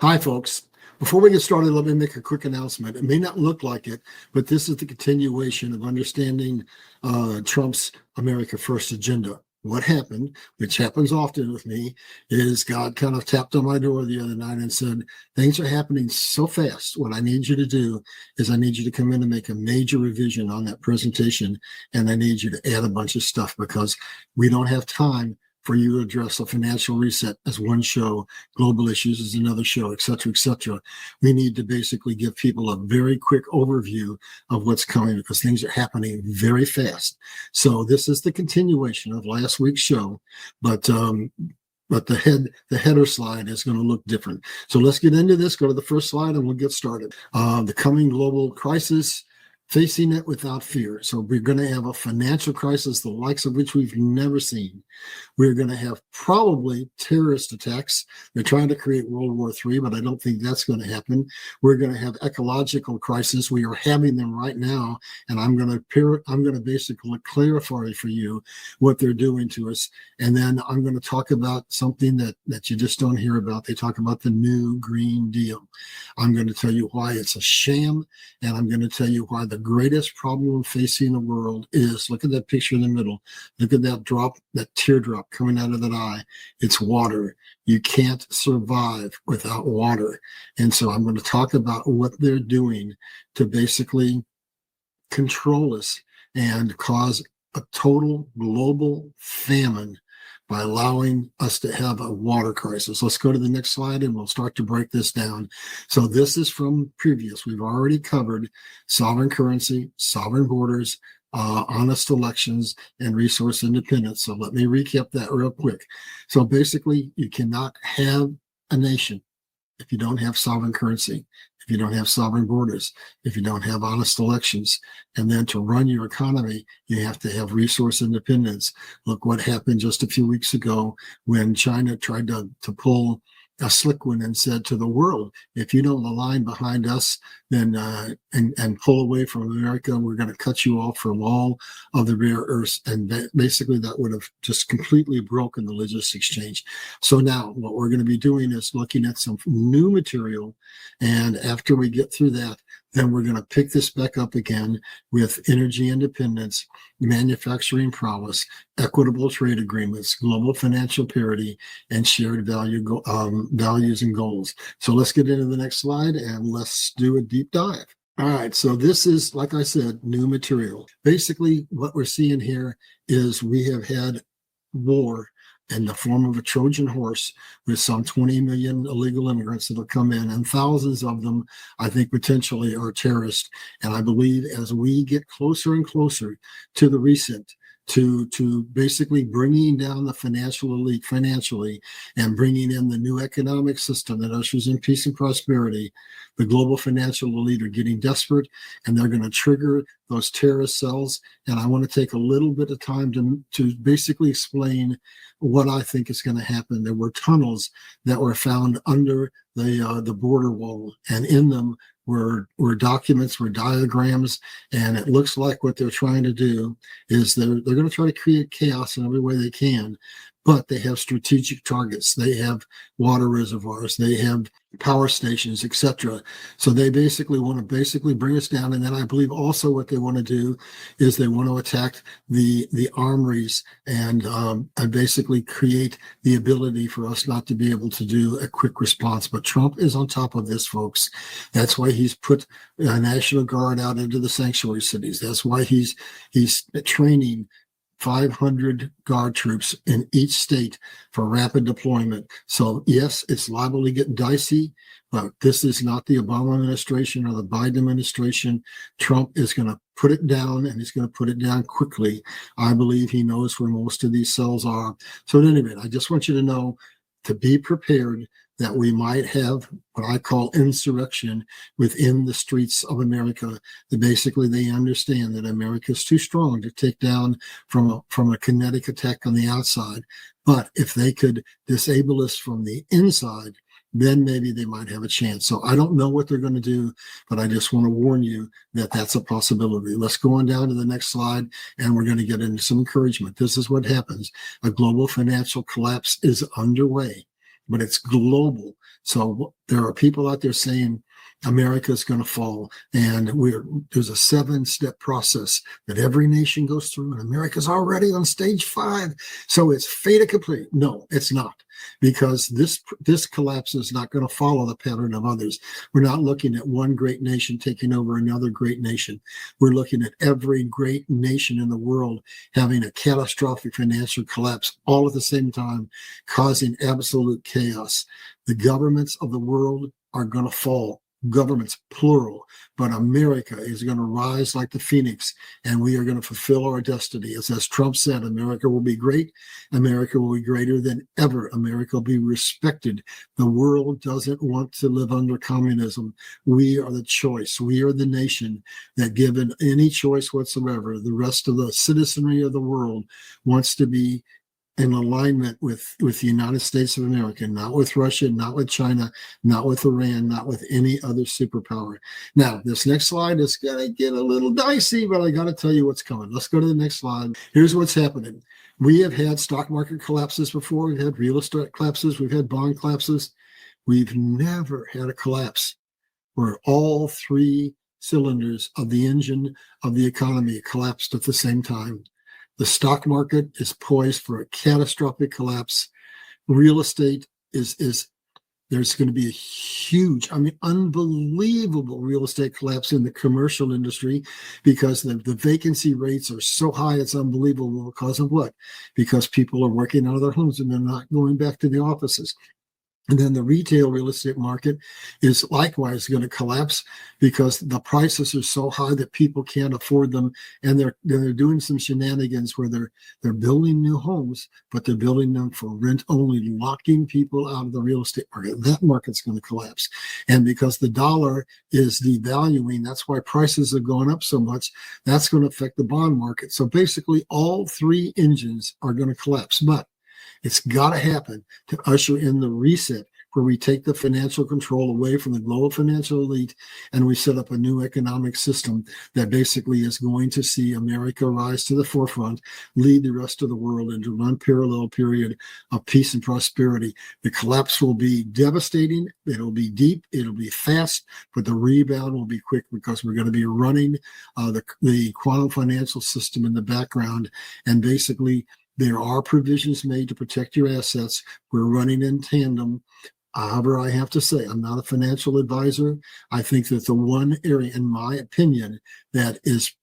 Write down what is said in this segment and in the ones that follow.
Hi, folks. Before we get started, let me make a quick announcement. It may not look like it, but this is the continuation of understanding Trump's America First agenda. What happened, which happens often with me, is God kind of tapped on my door the other night and said, things are happening so fast. What I need you to do is I need you to come in and make a major revision on that presentation. And I need you to add a bunch of stuff because we don't have time for you to address a financial reset as one show, global issues as another show, et cetera, et cetera. We need to basically give people a very quick overview of what's coming because things are happening very fast. So this is the continuation of last week's show, but the header slide is going to look different. So let's get into this. Go to the first slide and we'll get started. The coming global crisis. Facing it without fear. So we're going to have a financial crisis, the likes of which we've never seen. We're going to have probably terrorist attacks. They're trying to create World War III, but I don't think that's going to happen. We're going to have ecological crisis. We are having them right now, and I'm going to basically clarify for you what they're doing to us. And then I'm going to talk about something that you just don't hear about. They talk about the new Green Deal. I'm going to tell you why it's a sham, and I'm going to tell you why the greatest problem facing the world is, look at that picture in the middle. Look at that drop, that teardrop coming out of that eye. It's water. You can't survive without water. And so I'm going to talk about what they're doing to basically control us and cause a total global famine by allowing us to have a water crisis. Let's go to the next slide and we'll start to break this down. So this is from previous. We've already covered sovereign currency, sovereign borders, honest elections, and resource independence. So let me recap that real quick. So basically, you cannot have a nation if you don't have sovereign currency, if you don't have sovereign borders, if you don't have honest elections. And then to run your economy, you have to have resource independence. Look what happened just a few weeks ago when China tried to pull a slick one and said to the world, if you don't align behind us, then and pull away from America, we're going to cut you off from all of the rare earths. And basically that would have just completely broken the logistics exchange. So now what we're going to be doing is looking at some new material. And after we get through that, then we're going to pick this back up again with energy independence, manufacturing prowess, equitable trade agreements, global financial parity, and shared values and goals. So let's get into the next slide and let's do a deep dive. All right, so this is, like I said, new material. Basically, what we're seeing here is we have had war in the form of a Trojan horse with some 20 million illegal immigrants that will come in, and thousands of them, I think, potentially are terrorists. And I believe as we get closer and closer to the reset, to basically bringing down the financial elite financially and bringing in the new economic system that ushers in peace and prosperity, the global financial elite are getting desperate and they're going to trigger those terrorist cells. And I want to take a little bit of time to basically explain what I think is going to happen. There were tunnels that were found under the border wall, and in them were documents, were diagrams, and it looks like what they're trying to do is they're going to try to create chaos in every way they can, but they have strategic targets. They have water reservoirs, they have power stations, etc. So they basically want to bring us down. And then I believe also what they want to do is they want to attack the armories and basically create the ability for us not to be able to do a quick response. But Trump is on top of this, folks. That's why he's put a National Guard out into the sanctuary cities. That's why he's training 500 guard troops in each state for rapid deployment. So yes, it's liable to get dicey, but this is not the Obama administration or the Biden administration. Trump is going to put it down, and he's going to put it down quickly. I believe he knows where most of these cells are. So at any rate, I just want you to know to be prepared that we might have what I call insurrection within the streets of America. That basically they understand that America is too strong to take down from a kinetic attack on the outside. But if they could disable us from the inside, then maybe they might have a chance. So I don't know what they're going to do, but I just want to warn you that that's a possibility. Let's go on down to the next slide, and we're going to get into some encouragement. This is what happens. A global financial collapse is underway. but it's global. So there are people out there saying America is going to fall, and there's a 7-step process that every nation goes through, and America's already on stage 5. So it's fait accompli. No, it's not, because this collapse is not going to follow the pattern of others. We're not looking at one great nation taking over another great nation. We're looking at every great nation in the world having a catastrophic financial collapse all at the same time, causing absolute chaos. The governments of the world are going to fall. Governments, plural, but America is going to rise like the phoenix, and we are going to fulfill our destiny. As Trump said, America will be great. America will be greater than ever. America will be respected. The world doesn't want to live under communism. We are the choice. We are the nation that, given any choice whatsoever, the rest of the citizenry of the world wants to be in alignment with the United States of America, not with Russia, not with China, not with Iran, not with any other superpower. Now, this next slide is going to get a little dicey, but I got to tell you what's coming. Let's go to the next slide. Here's what's happening. We have had stock market collapses before. We've had real estate collapses. We've had bond collapses. We've never had a collapse where all 3 cylinders of the engine of the economy collapsed at the same time. The stock market is poised for a catastrophic collapse. Real estate there's going to be a huge, unbelievable real estate collapse in the commercial industry, because the vacancy rates are so high, it's unbelievable. Because of what? Because people are working out of their homes and they're not going back to the offices. And then the retail real estate market is likewise going to collapse, because the prices are so high that people can't afford them, and they're doing some shenanigans where they're building new homes, but they're building them for rent only, locking people out of the real estate market. That market's going to collapse, and because the dollar is devaluing, that's why prices are going up so much. That's going to affect the bond market. So basically, all 3 engines are going to collapse, but it's got to happen to usher in the reset, where we take the financial control away from the global financial elite and we set up a new economic system that basically is going to see America rise to the forefront, lead the rest of the world into an unparalleled period of peace and prosperity. The collapse will be devastating. It'll be deep. It'll be fast, but the rebound will be quick, because we're going to be running the quantum financial system in the background, and basically there are provisions made to protect your assets. We're running in tandem. However, I have to say, I'm not a financial advisor. I think that the one area, in my opinion, that is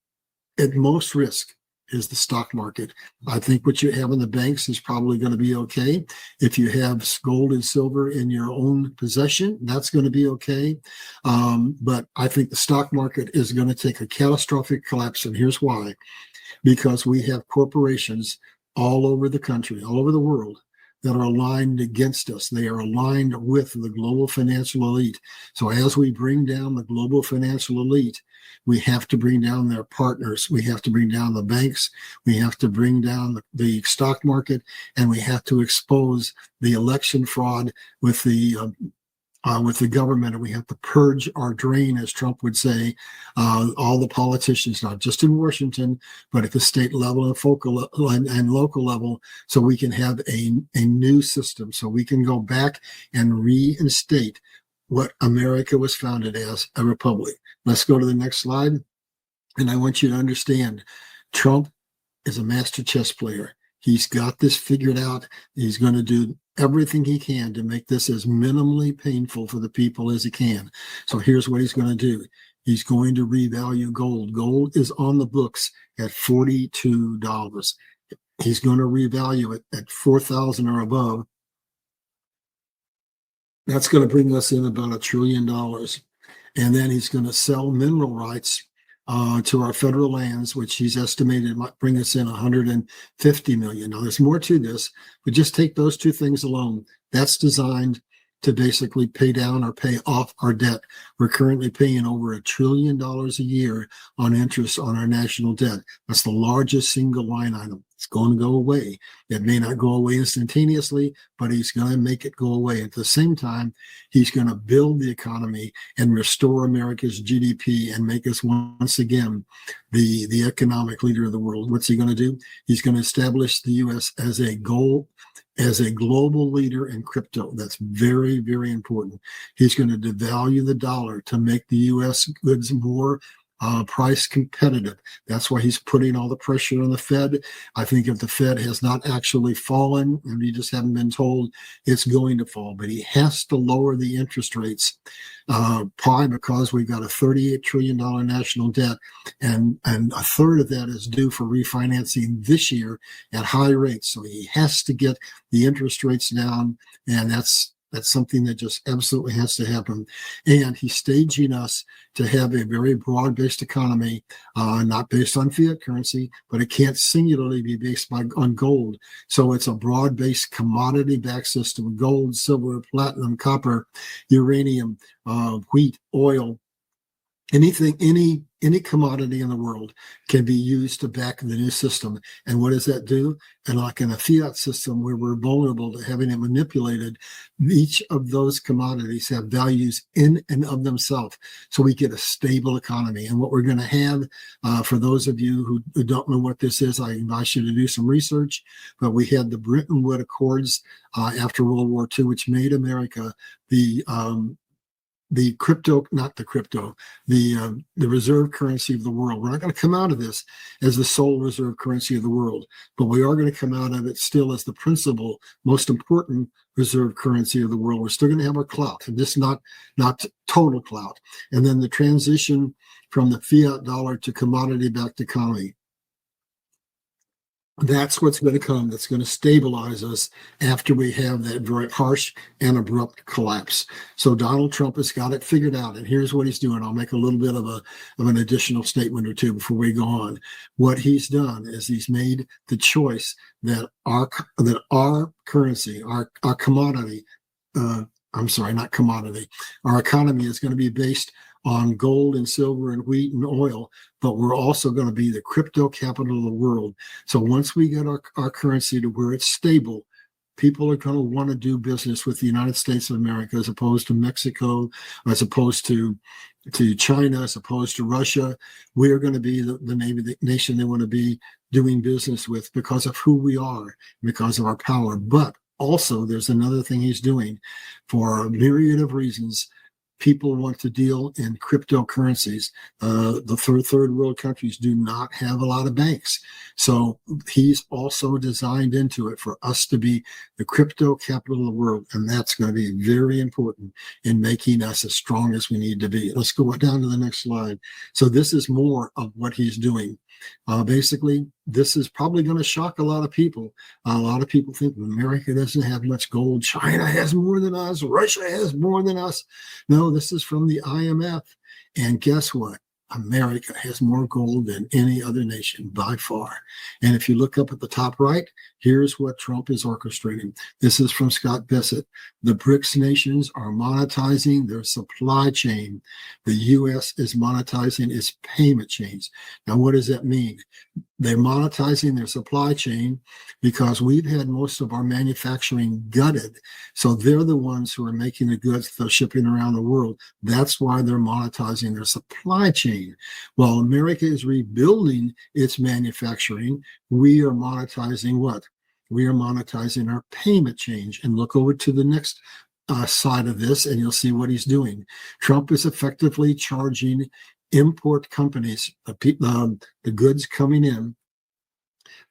at most risk is the stock market. I think what you have in the banks is probably going to be okay. If you have gold and silver in your own possession, that's going to be okay. But I think the stock market is going to take a catastrophic collapse, and here's why. Because we have corporations all over the country, all over the world, that are aligned against us. They are aligned with the global financial elite. So as we bring down the global financial elite, we have to bring down their partners. We have to bring down the banks. We have to bring down the stock market, and we have to expose the election fraud with the government, and we have to purge our drain, as Trump would say, all the politicians, not just in Washington, but at the state level and local level, so we can have a new system, so we can go back and reinstate what America was founded as, a republic. Let's go to the next slide. And I want you to understand, Trump is a master chess player. He's got this figured out. He's going to do everything he can to make this as minimally painful for the people as he can. So here's what he's going to do. He's going to revalue gold. Gold is on the books at $42. He's going to revalue it at $4,000 or above. That's going to bring us in about $1 trillion. And then he's going to sell mineral rights to our federal lands, which he's estimated might bring us in $150 million. Now, there's more to this, but just take those 2 things alone. That's designed to basically pay down or pay off our debt. We're currently paying over $1 trillion a year on interest on our national debt. That's the largest single line item. It's going to go away. It may not go away instantaneously, but he's going to make it go away. At the same time, he's going to build the economy and restore America's GDP and make us once again the economic leader of the world. What's he going to do? He's going to establish the U.S. as a global leader in crypto. That's very, very important. He's going to devalue the dollar to make the U.S. goods more price competitive. That's why he's putting all the pressure on the Fed. I think if the Fed has not actually fallen, and we just haven't been told it's going to fall, but he has to lower the interest rates, probably because we've got a $38 trillion national debt, and a third of that is due for refinancing this year at high rates. So he has to get the interest rates down, and that's something that just absolutely has to happen. And he's staging us to have a very broad-based economy, not based on fiat currency, but it can't singularly be based on gold. So it's a broad-based commodity-backed system: gold, silver, platinum, copper, uranium, wheat, oil. Anything, any commodity in the world can be used to back the new system. And what does that do? And like in a fiat system where we're vulnerable to having it manipulated, each of those commodities have values in and of themselves. So we get a stable economy. And what we're going to have, for those of you who don't know what this is, I invite you to do some research. But we had the Bretton Woods Accords after World War II, which made America the reserve currency of the world. We're not going to come out of this as the sole reserve currency of the world, but we are going to come out of it still as the principal, most important reserve currency of the world. We're still going to have our clout, and this not total clout. And then the transition from the fiat dollar to commodity-backed economy. That's what's going to come. That's going to stabilize us after we have that very harsh and abrupt collapse. So Donald Trump has got it figured out, and here's what he's doing. I'll make a little bit of an additional statement or two before we go on. What he's done is he's made the choice that our currency, our commodity, not commodity, our economy is going to be based on gold and silver and wheat and oil, but we're also going to be the crypto capital of the world. So once we get our currency to where it's stable, people are going to want to do business with the United States of America as opposed to Mexico, as opposed to China, as opposed to Russia. We're going to be the nation they want to be doing business with because of who we are, because of our power. But also, there's another thing he's doing for a myriad of reasons. People want to deal in cryptocurrencies. The third world countries do not have a lot of banks. So he's also designed into it for us to be the crypto capital of the world. And that's going to be very important in making us as strong as we need to be. Let's go down to the next slide. So this is more of what he's doing. Basically, this is probably going to shock a lot of people. A lot of people think America doesn't have much gold. China has more than us. Russia has more than us. No, this is from the IMF. And guess what? America has more gold than any other nation by far. And if you look up at the top right, here's what Trump is orchestrating. This is from Scott Bessent. The BRICS nations are monetizing their supply chain. The U.S. is monetizing its payment chains. Now, what does that mean? They're monetizing their supply chain because we've had most of our manufacturing gutted. So they're the ones who are making the goods that they're shipping around the world. That's why they're monetizing their supply chain. While America is rebuilding its manufacturing, we are monetizing what? We are monetizing our payment chain. And look over to the next side of this, and you'll see what he's doing. Trump is effectively charging import companies, the goods coming in,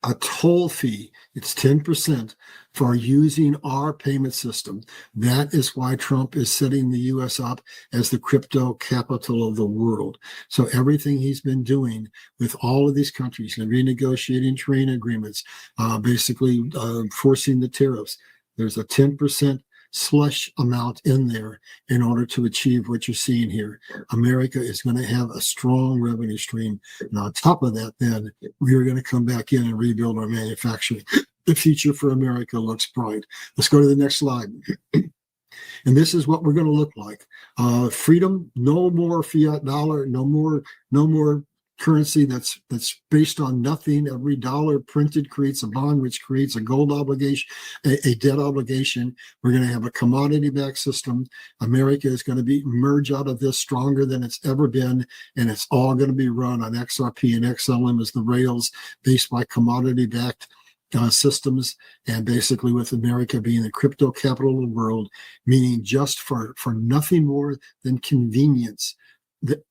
a toll fee. It's 10% for using our payment system. That is why Trump is setting the U.S. up as the crypto capital of the world. So everything he's been doing with all of these countries and renegotiating trade agreements, basically forcing the tariffs, there's a 10% slush amount in there in order to achieve what you're seeing here. America is going to have a strong revenue stream. And on top of that, then we are going to come back in and rebuild our manufacturing. The future for America looks bright. Let's go to the next slide. And this is what we're going to look like. Freedom, no more fiat dollar, no more currency that's based on nothing. Every dollar printed creates a bond, which creates a gold obligation, a debt obligation. We're going to have a commodity-backed system. America is going to emerge out of this stronger than it's ever been, and it's all going to be run on XRP and XLM as the rails based by commodity-backed systems, and basically with America being the crypto capital of the world, meaning just for nothing more than convenience.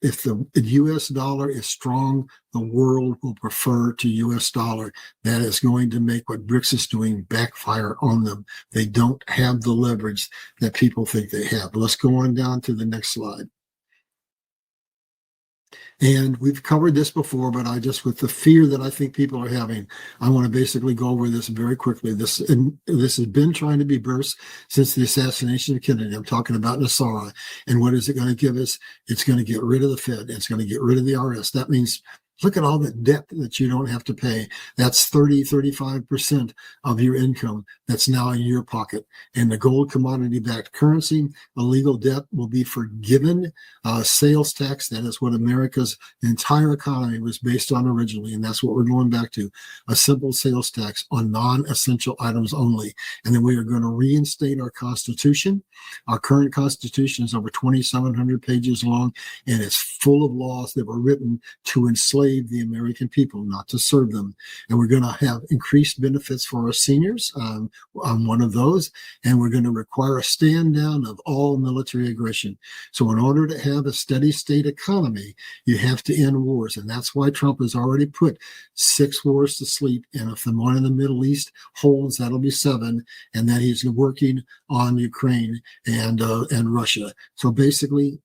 If the US dollar is strong, the world will prefer to US dollar. That is going to make what BRICS is doing backfire on them. They don't have the leverage that people think they have. Let's go on down to the next slide. And we've covered this before, but with the fear that I think people are having, I want to basically go over this very quickly. This has been trying to be burst since the assassination of Kennedy. I'm talking about Nasara. And what is it going to give us? It's going to get rid of the Fed. It's going to get rid of the IRS. That means look at all the debt that you don't have to pay. That's 35% of your income that's now in your pocket. And the gold commodity-backed currency, illegal debt will be forgiven. Sales tax, that is what America's entire economy was based on originally. And that's what we're going back to, a simple sales tax on non-essential items only. And then we are going to reinstate our Constitution. Our current Constitution is over 2,700 pages long, and it's full of laws that were written to enslave the American people, not to serve them. And we're going to have increased benefits for our seniors on one of those. And we're going to require a stand down of all military aggression. So in order to have a steady state economy, you have to end wars. And that's why Trump has already put 6 wars to sleep. And if the one in the Middle East holds, that'll be 7. And then he's working on Ukraine and Russia. So basically,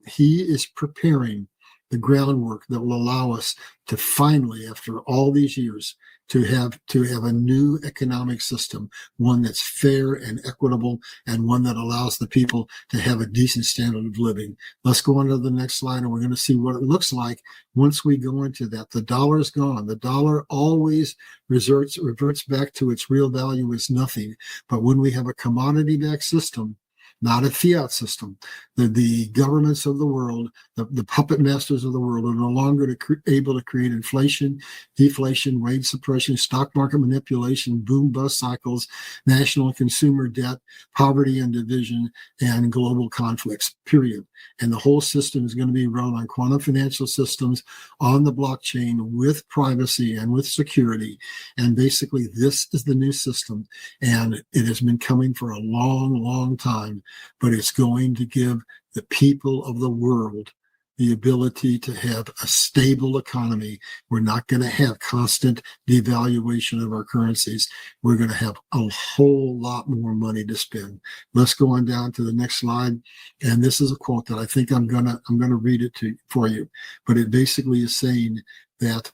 he is preparing the groundwork that will allow us to finally, after all these years, to have a new economic system, one that's fair and equitable, and one that allows the people to have a decent standard of living. Let's go on to the next slide, and we're going to see what it looks like once we go into that. The dollar is gone. The dollar always reverts back to its real value as nothing. But when we have a commodity-backed system, not a fiat system, the governments of the world, the puppet masters of the world are no longer able to create inflation, deflation, wage suppression, stock market manipulation, boom bust cycles, national and consumer debt, poverty and division, and global conflicts, period. And the whole system is going to be run on quantum financial systems on the blockchain with privacy and with security. And basically, this is the new system. And it has been coming for a long, long time, but it's going to give the people of the world the ability to have a stable economy. We're not going to have constant devaluation of our currencies. We're going to have a whole lot more money to spend. Let's go on down to the next slide. And this is a quote that I think I'm gonna read it for you. But it basically is saying that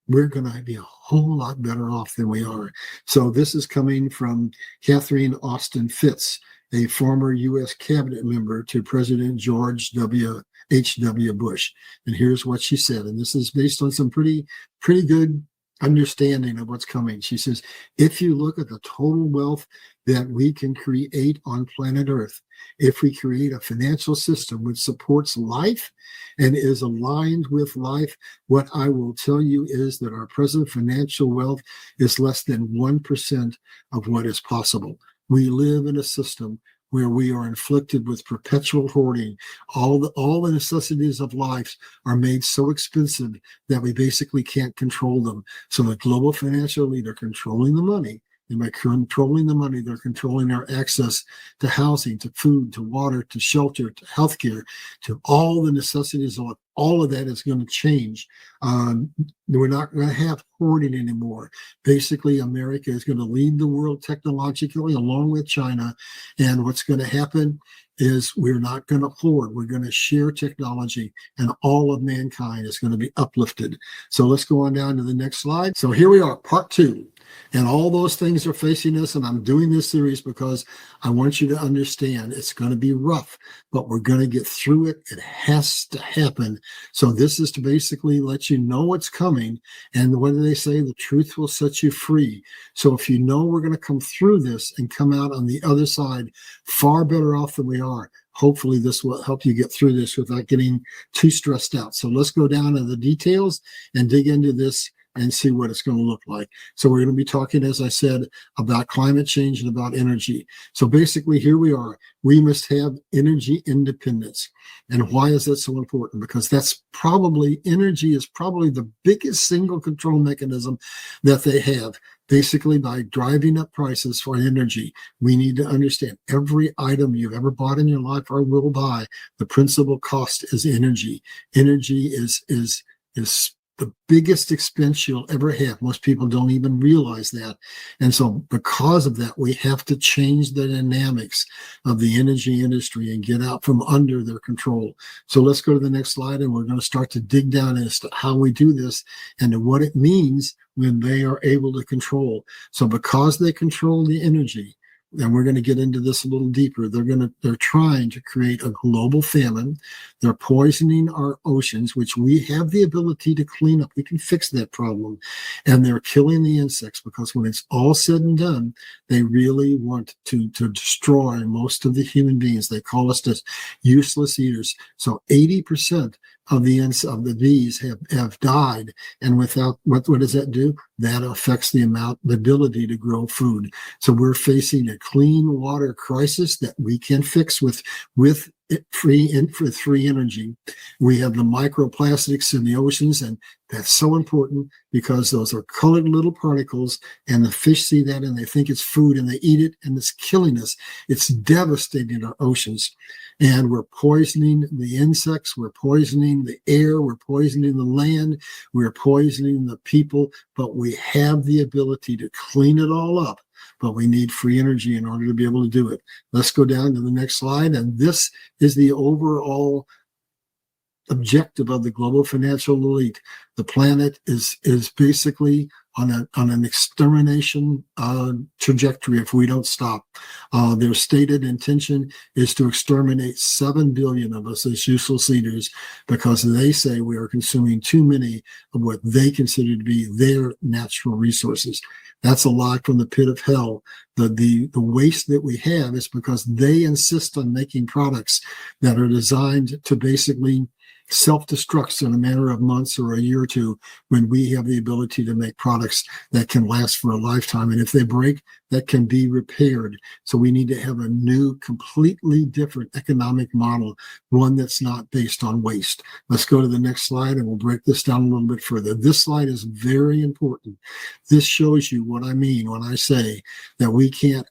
we're going to be a whole lot better off than we are. So this is coming from Catherine Austin Fitts, a former U.S. cabinet member to President George H.W. Bush. And here's what she said, and this is based on some pretty good understanding of what's coming. She says, if you look at the total wealth that we can create on planet Earth, if we create a financial system which supports life and is aligned with life, what I will tell you is that our present financial wealth is less than 1% of what is possible. We live in a system where we are inflicted with perpetual hoarding. All the necessities of life are made so expensive that we basically can't control them. So the global financial elite are controlling the money. And by controlling the money, they're controlling our access to housing, to food, to water, to shelter, to healthcare, to all the necessities of life. All of that is going to change. We're not going to have hoarding anymore. Basically, America is going to lead the world technologically along with China. And what's going to happen is we're not going to hoard. We're going to share technology, and all of mankind is going to be uplifted. So let's go on down to the next slide. So here we are, part 2. And all those things are facing us. And I'm doing this series because I want you to understand it's going to be rough, but we're going to get through it. It has to happen. So this is to basically let you know what's coming. And what do they say? The truth will set you free. So if you know we're going to come through this and come out on the other side far better off than we are, hopefully this will help you get through this without getting too stressed out. So let's go down to the details and dig into this and see what it's going to look like. So we're going to be talking, as I said, about climate change and about energy. So basically, here we are. We must have energy independence. And why is that so important? Because energy is probably the biggest single control mechanism that they have. Basically, by driving up prices for energy, we need to understand every item you've ever bought in your life or will buy, the principal cost is energy. Energy is the biggest expense you'll ever have. Most people don't even realize that. And so because of that, we have to change the dynamics of the energy industry and get out from under their control. So let's go to the next slide, and we're going to start to dig down as to how we do this and to what it means when they are able to control. So because they control the energy, and we're going to get into this a little deeper, they're trying to create a global famine. They're poisoning our oceans, which we have the ability to clean up. We can fix that problem. And they're killing the insects, because when it's all said and done, they really want to destroy most of the human beings. They call us just useless eaters. So 80% of the bees have died. And without what does that do? That affects the ability to grow food. So we're facing a clean water crisis that we can fix with free energy. We have the microplastics in the oceans, and that's so important because those are colored little particles, and the fish see that and they think it's food and they eat it, and it's killing us. It's devastating our oceans. And we're poisoning the insects, we're poisoning the air, we're poisoning the land, we're poisoning the people, but we have the ability to clean it all up. But we need free energy in order to be able to do it. Let's go down to the next slide. And this is the overall objective of the global financial elite. The planet is basically on an extermination trajectory if we don't stop. Their stated intention is to exterminate 7 billion of us as useless eaters, because they say we are consuming too many of what they consider to be their natural resources. That's a lie from the pit of hell. The waste that we have is because they insist on making products that are designed to basically self-destruct in a matter of months or a year or two, when we have the ability to make products that can last for a lifetime. And if they break, that can be repaired. So we need to have a new, completely different economic model, one that's not based on waste. Let's go to the next slide, and we'll break this down a little bit further. This slide is very important. This shows you what I mean when I say that we can't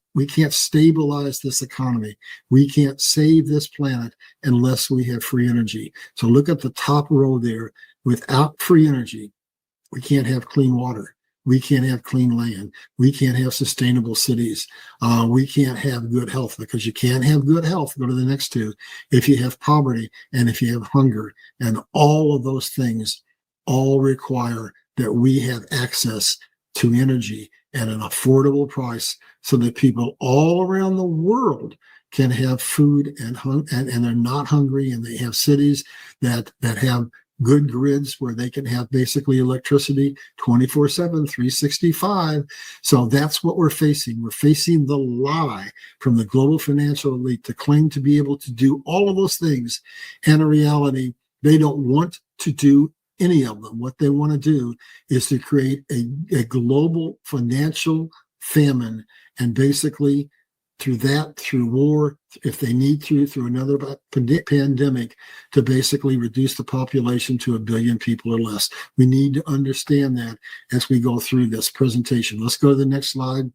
stabilize this economy. We can't save this planet unless we have free energy. So look at the top row there. Without free energy, we can't have clean water. We can't have clean land. We can't have sustainable cities. We can't have good health, because you can't have good health, go to the next two, if you have poverty and if you have hunger. And all of those things all require that we have access to energy at an affordable price, so that people all around the world can have food and they're not hungry, and they have cities that have good grids where they can have basically electricity 24/7, 365. So that's what we're facing. We're facing the lie from the global financial elite to claim to be able to do all of those things. And in reality, they don't want to do any of them. What they want to do is to create a global financial famine, and basically through war, if they need to, through another pandemic, to basically reduce the population to 1 billion people or less. We need to understand that as we go through this presentation. Let's go to the next slide.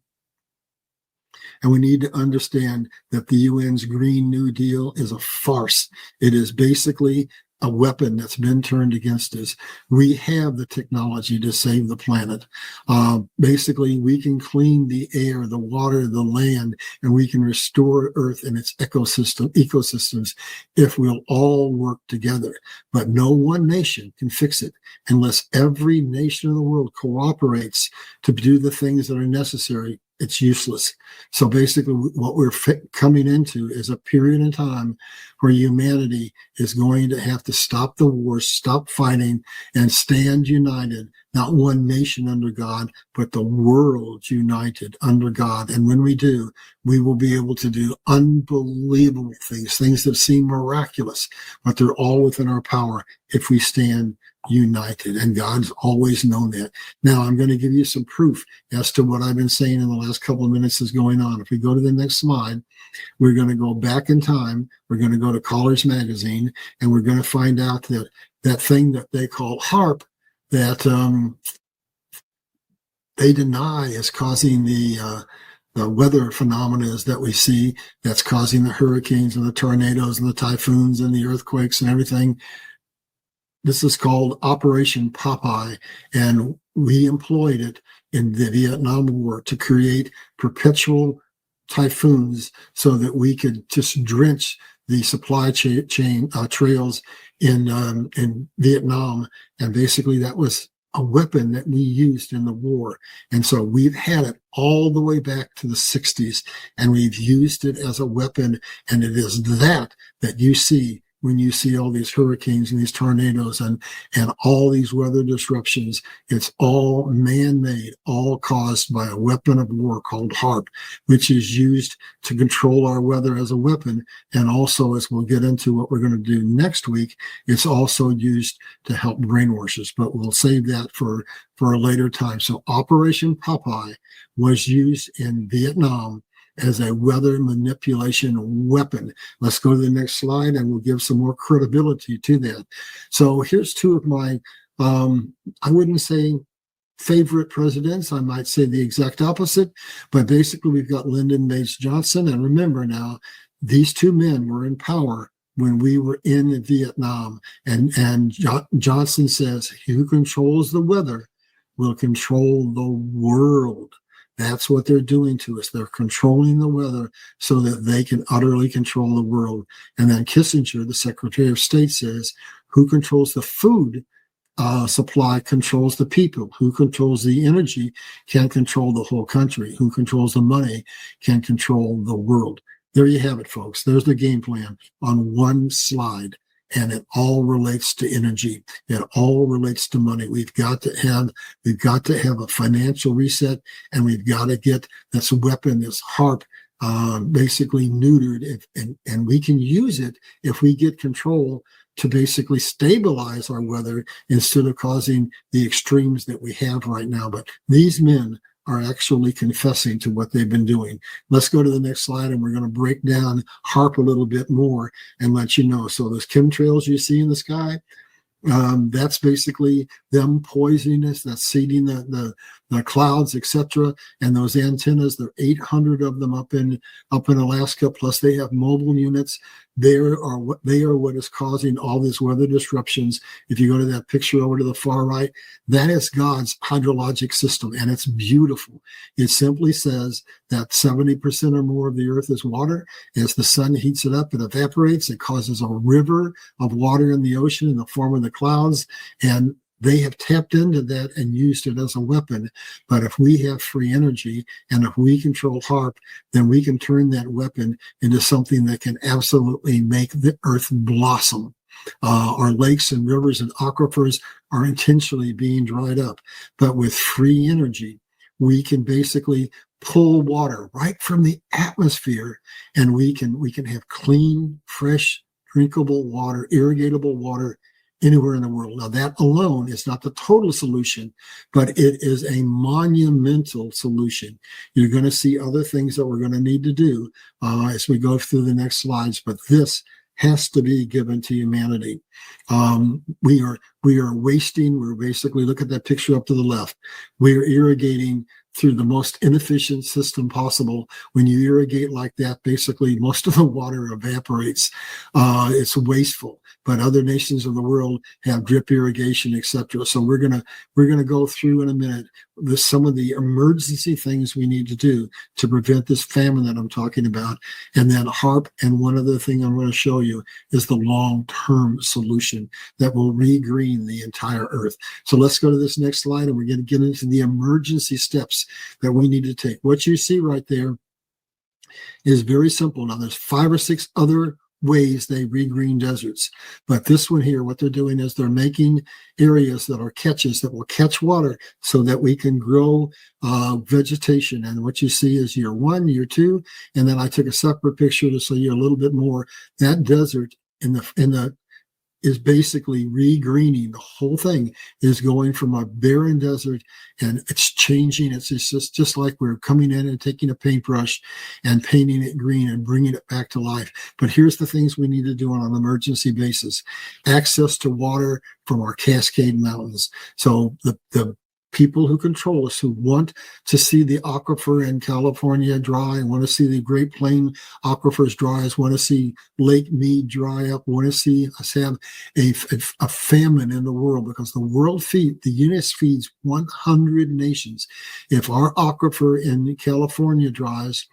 And we need to understand that the UN's Green New Deal is a farce. It is basically a weapon that's been turned against us. We have the technology to save the planet. Basically, we can clean the air, the water, the land, and we can restore Earth and its ecosystems if we'll all work together. But no one nation can fix it unless every nation in the world cooperates to do the things that are necessary it's useless. So basically, what we're coming into is a period in time where humanity is going to have to stop the wars, stop fighting, and stand united, not one nation under God, but the world united under God. And when we do, we will be able to do unbelievable things, things that seem miraculous, but they're all within our power if we stand united. And God's always known that. Now, I'm going to give you some proof as to what I've been saying in the last couple of minutes is going on. If we go to the next slide, we're going to go back in time. We're going to go to College Magazine, and we're going to find out that that thing that they call HARP, that they deny is causing the weather phenomena that we see, that's causing the hurricanes and the tornadoes and the typhoons and the earthquakes and everything. This is called Operation Popeye, and we employed it in the Vietnam War to create perpetual typhoons so that we could just drench the supply chain trails in Vietnam. And basically that was a weapon that we used in the war. And so we've had it all the way back to the 60s, and we've used it as a weapon. And it is that you see when you see all these hurricanes and these tornadoes and all these weather disruptions. It's all man-made, all caused by a weapon of war called HARP, which is used to control our weather as a weapon. And also, as we'll get into what we're going to do next week, it's also used to help brainwash us, but we'll save that for a later time. So Operation Popeye was used in Vietnam as a weather manipulation weapon. Let's go to the next slide and we'll give some more credibility to that. So here's two of my, I wouldn't say favorite presidents, I might say the exact opposite, but basically we've got Lyndon Baines Johnson. And remember now, these two men were in power when we were in Vietnam. And Johnson says, who controls the weather will control the world. That's what they're doing to us. They're controlling the weather so that they can utterly control the world. And then Kissinger, the Secretary of State, says, who controls the food supply controls the people. Who controls the energy can control the whole country. Who controls the money can control the world. There you have it, folks. There's the game plan on one slide. And it all relates to energy. It all relates to money. We've got to have a financial reset, and we've got to get this weapon, this HARP, basically neutered. And we can use it if we get control to basically stabilize our weather instead of causing the extremes that we have right now. But these men are actually confessing to what they've been doing. Let's go to the next slide, and we're going to break down HARP a little bit more and let you know. So those chemtrails you see in the sky, that's basically them poisoning us, that's seeding the clouds, etc. And those antennas, there are 800 of them up in Alaska, plus they have mobile units. They are what is causing all these weather disruptions. If you go to that picture over to the far right, that is God's hydrologic system, and it's beautiful. It simply says that 70% or more of the earth is water. As the sun heats it up, it evaporates. It causes a river of water in the ocean in the form of the clouds, and they have tapped into that and used it as a weapon. But if we have free energy and if we control HARP, then we can turn that weapon into something that can absolutely make the earth blossom. Our lakes and rivers and aquifers are intentionally being dried up. But with free energy, we can basically pull water right from the atmosphere, and we can have clean, fresh, drinkable water, irrigatable water anywhere in the world. Now, that alone is not the total solution, but it is a monumental solution. You're going to see other things that we're going to need to do as we go through the next slides, but this has to be given to humanity. We are wasting. We're basically, look at that picture up to the left. We are irrigating through the most inefficient system possible. When you irrigate like that, basically most of the water evaporates. It's wasteful. But other nations of the world have drip irrigation, etc. So we're gonna go through in a minute some of the emergency things we need to do to prevent this famine that I'm talking about, and then HARP. And one other thing I'm going to show you is the long-term solution that will regreen the entire earth. So let's go to this next slide, and we're going to get into the emergency steps steps that we need to take. What you see right there is very simple. Now, there's 5 or 6 other ways they regreen deserts. But this one here, what they're doing is they're making areas that are catches that will catch water so that we can grow vegetation. And what you see is year 1, year 2, and then I took a separate picture to show you a little bit more. That desert in the is basically regreening. The whole thing is going from a barren desert and it's changing. It's just like we're coming in and taking a paintbrush and painting it green and bringing it back to life. But here's the things we need to do on an emergency basis. Access to water from our Cascade Mountains. So the people who control us, who want to see the aquifer in California dry, and want to see the Great Plain aquifers dry, want to see Lake Mead dry up, want to see us have a famine in the world, because the U.S. feeds 100 nations. If our aquifer in California dries,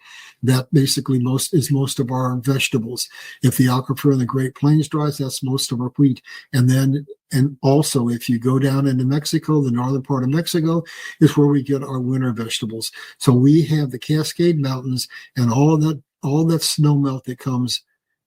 that basically most of our vegetables. If the aquifer in the Great Plains dries, that's most of our wheat. And also, if you go down into Mexico, the northern part of Mexico is where we get our winter vegetables. So we have the Cascade Mountains, and all that snow melt that comes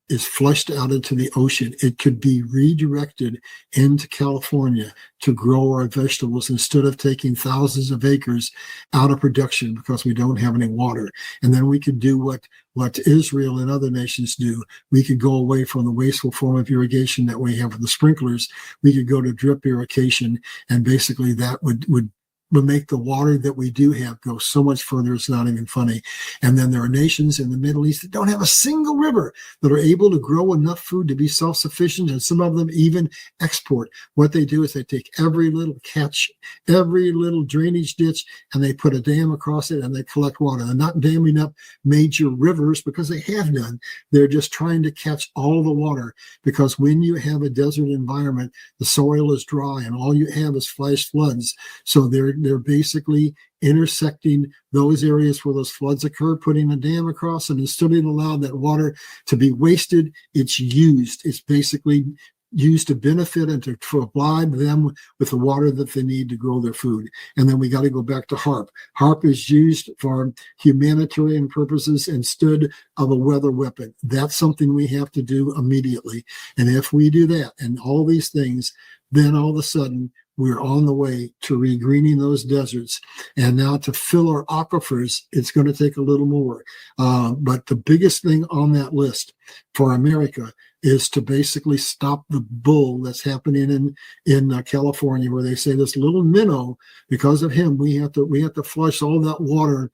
is flushed out into the ocean. It could be redirected into California to grow our vegetables instead of taking thousands of acres out of production because we don't have any water. And then we could do what Israel and other nations do. We could go away from the wasteful form of irrigation that we have with the sprinklers. We could go to drip irrigation, and basically that would make the water that we do have go so much further, it's not even funny. And then there are nations in the Middle East that don't have a single river, that are able to grow enough food to be self-sufficient, and some of them even export. What they do is they take every little catch, every little drainage ditch, and they put a dam across it, and they collect water. They're not damming up major rivers because they have none. They're just trying to catch all the water, because when you have a desert environment, the soil is dry and all you have is flash floods. So they're basically intersecting those areas where those floods occur, putting a dam across, and instead of allowing that water to be wasted, it's used. It's basically used to benefit and to provide them with the water that they need to grow their food. And then we got to go back to HARP. HARP is used for humanitarian purposes instead of a weather weapon. That's something we have to do immediately. And if we do that and all these things, then all of a sudden we're on the way to regreening those deserts. And now to fill our aquifers, it's going to take a little more. But the biggest thing on that list for America is to basically stop the bull that's happening in California, where they say this little minnow, because of him, we have to flush all that water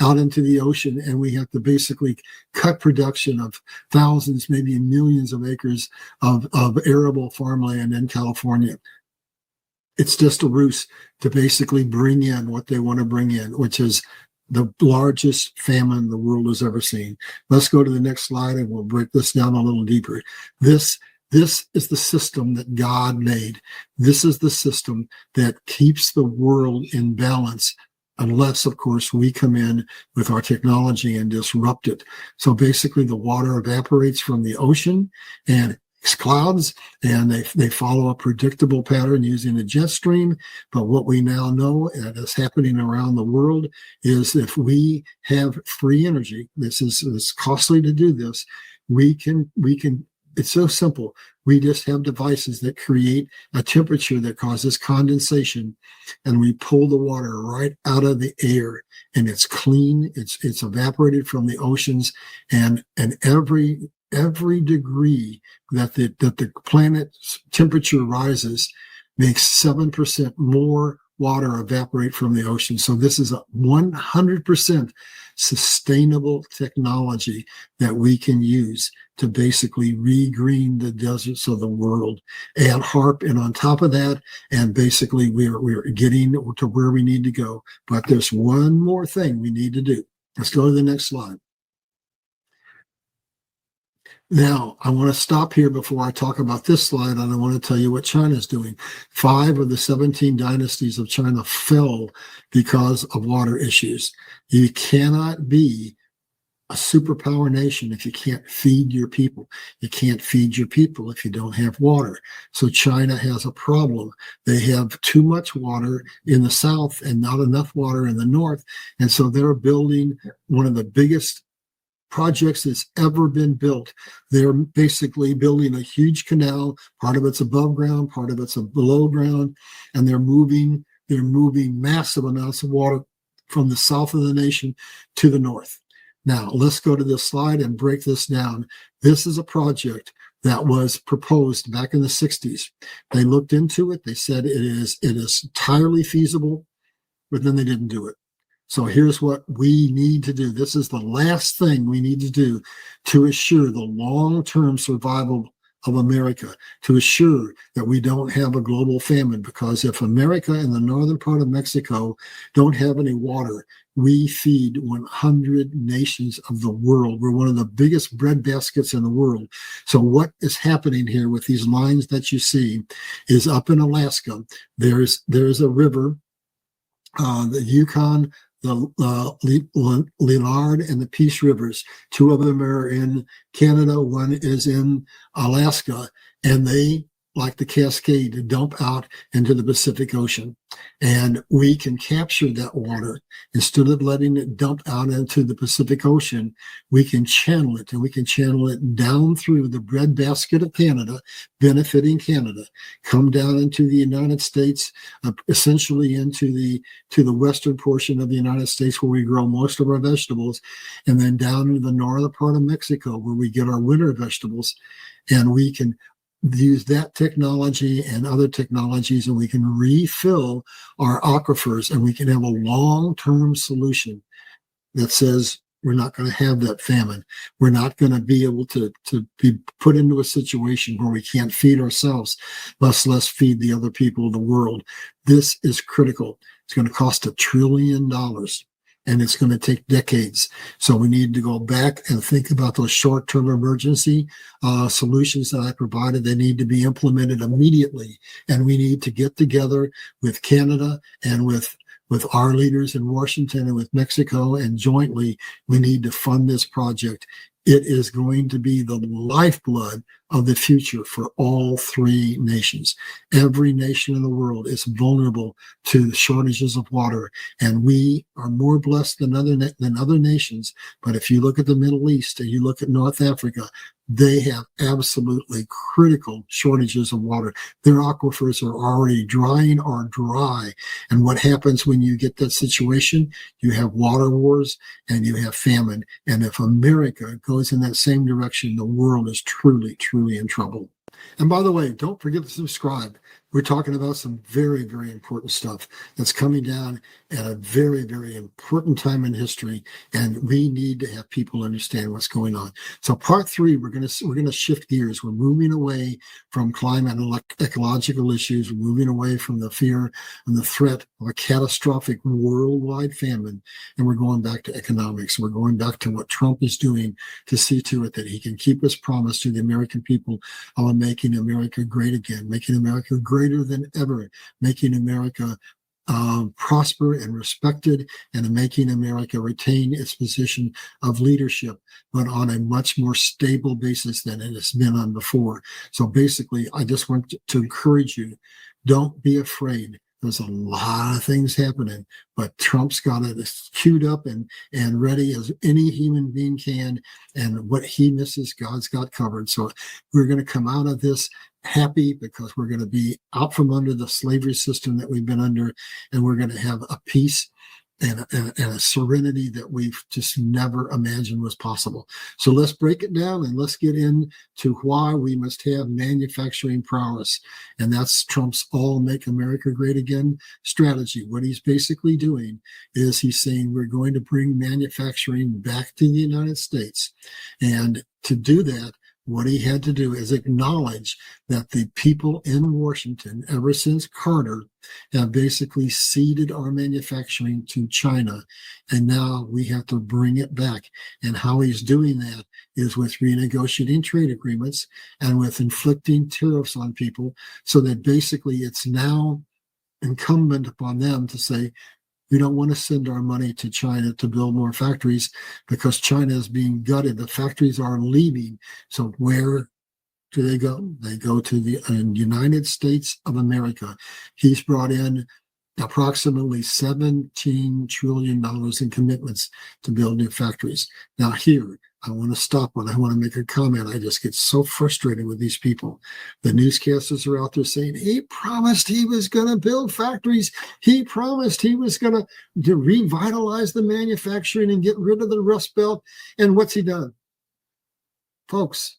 out into the ocean, and we have to basically cut production of thousands, maybe millions of acres of arable farmland in California. It's just a ruse to basically bring in what they want to bring in, which is the largest famine the world has ever seen. Let's go to the next slide and we'll break this down a little deeper. This is the system that God made. This is the system that keeps the world in balance, unless, of course, we come in with our technology and disrupt it. So basically the water evaporates from the ocean and clouds, and they follow a predictable pattern using the jet stream. But what we now know that is happening around the world is, if we have free energy, it's costly to do this, we can it's so simple. We just have devices that create a temperature that causes condensation, and we pull the water right out of the air, and it's clean, it's evaporated from the oceans, and every degree that the planet's temperature rises makes 7% more water evaporate from the ocean. So this is a 100% sustainable technology that we can use to basically regreen the deserts of the world. Add HARP and on top of that, and basically we're getting to where we need to go. But there's one more thing we need to do. Let's go to the next slide. Now, I want to stop here before I talk about this slide, and I want to tell you what China is doing. 5 of the 17 dynasties of China fell because of water issues. You cannot be a superpower nation if you can't feed your people. You can't feed your people if you don't have water. So China has a problem. They have too much water in the south and not enough water in the north. And so they're building one of the biggest projects that's ever been built. They're basically building a huge canal. Part of it's above ground, part of it's below ground, and they're moving massive amounts of water from the south of the nation to the north. Now, let's go to this slide and break this down. This is a project that was proposed back in the 60s. They looked into it. They said it is entirely feasible, but then they didn't do it. So here's what we need to do. This is the last thing we need to do to assure the long-term survival of America, to assure that we don't have a global famine. Because if America and the northern part of Mexico don't have any water, we feed 100 nations of the world. We're one of the biggest bread baskets in the world. So what is happening here with these lines that you see is up in Alaska, there's a river, the Yukon, the Leonard and the Peace Rivers. Two of them are in Canada, one is in Alaska, and they, like the Cascade, dump out into the Pacific Ocean. And we can capture that water. Instead of letting it dump out into the Pacific Ocean, we can channel it, and we can channel it down through the breadbasket of Canada, benefiting Canada, come down into the United States, essentially into the western portion of the United States where we grow most of our vegetables, and then down into the northern part of Mexico where we get our winter vegetables. And we can use that technology and other technologies, and we can refill our aquifers, and we can have a long-term solution that says we're not going to have that famine. We're not going to be able to be put into a situation where we can't feed ourselves, much less feed the other people of the world. This is critical. It's going to cost $1 trillion. And it's going to take decades. So we need to go back and think about those short-term emergency solutions that I provided. They need to be implemented immediately. And we need to get together with Canada and with our leaders in Washington and with Mexico, and jointly, we need to fund this project. It is going to be the lifeblood of the future for all three nations. Every nation in the world is vulnerable to the shortages of water, and we are more blessed than other nations. But if you look at the Middle East and you look at North Africa, they have absolutely critical shortages of water. Their aquifers are already drying or dry. And what happens when you get that situation? You have water wars and you have famine. And if America goes in that same direction, the world is truly, truly in trouble. And by the way, don't forget to subscribe. We're talking about some very, very important stuff that's coming down at a very, very important time in history, and we need to have people understand what's going on. So part 3, we're going to shift gears. We're moving away from climate and ecological issues. We're moving away from the fear and the threat of a catastrophic worldwide famine, and we're going back to economics. We're going back to what Trump is doing to see to it that he can keep his promise to the American people on making America great again, making America greater than ever, making America prosper and respected, and making America retain its position of leadership, but on a much more stable basis than it has been on before. So basically, I just want to encourage you, don't be afraid. There's a lot of things happening, but Trump's got it queued up and ready as any human being can. And what he misses, God's got covered. So we're going to come out of this happy, because we're going to be out from under the slavery system that we've been under, and we're going to have a peace and a serenity that we've just never imagined was possible. So let's break it down and let's get into why we must have manufacturing prowess. And that's Trump's all make America great again strategy. What he's basically doing is he's saying we're going to bring manufacturing back to the United States. And to do that, what he had to do is acknowledge that the people in Washington, ever since Carter, have basically ceded our manufacturing to China. And now we have to bring it back. And how he's doing that is with renegotiating trade agreements and with inflicting tariffs on people, so that basically it's now incumbent upon them to say, We don't want to send our money to China to build more factories because China is being gutted. The factories are leaving. So where do they go? They go to the United States of America. He's brought in approximately $17 trillion in commitments to build new factories. Now here, I want to stop when I want to make a comment. I just get so frustrated with these people. The newscasters are out there saying, he promised he was going to build factories. He promised he was going to revitalize the manufacturing and get rid of the Rust Belt. And what's he done? Folks,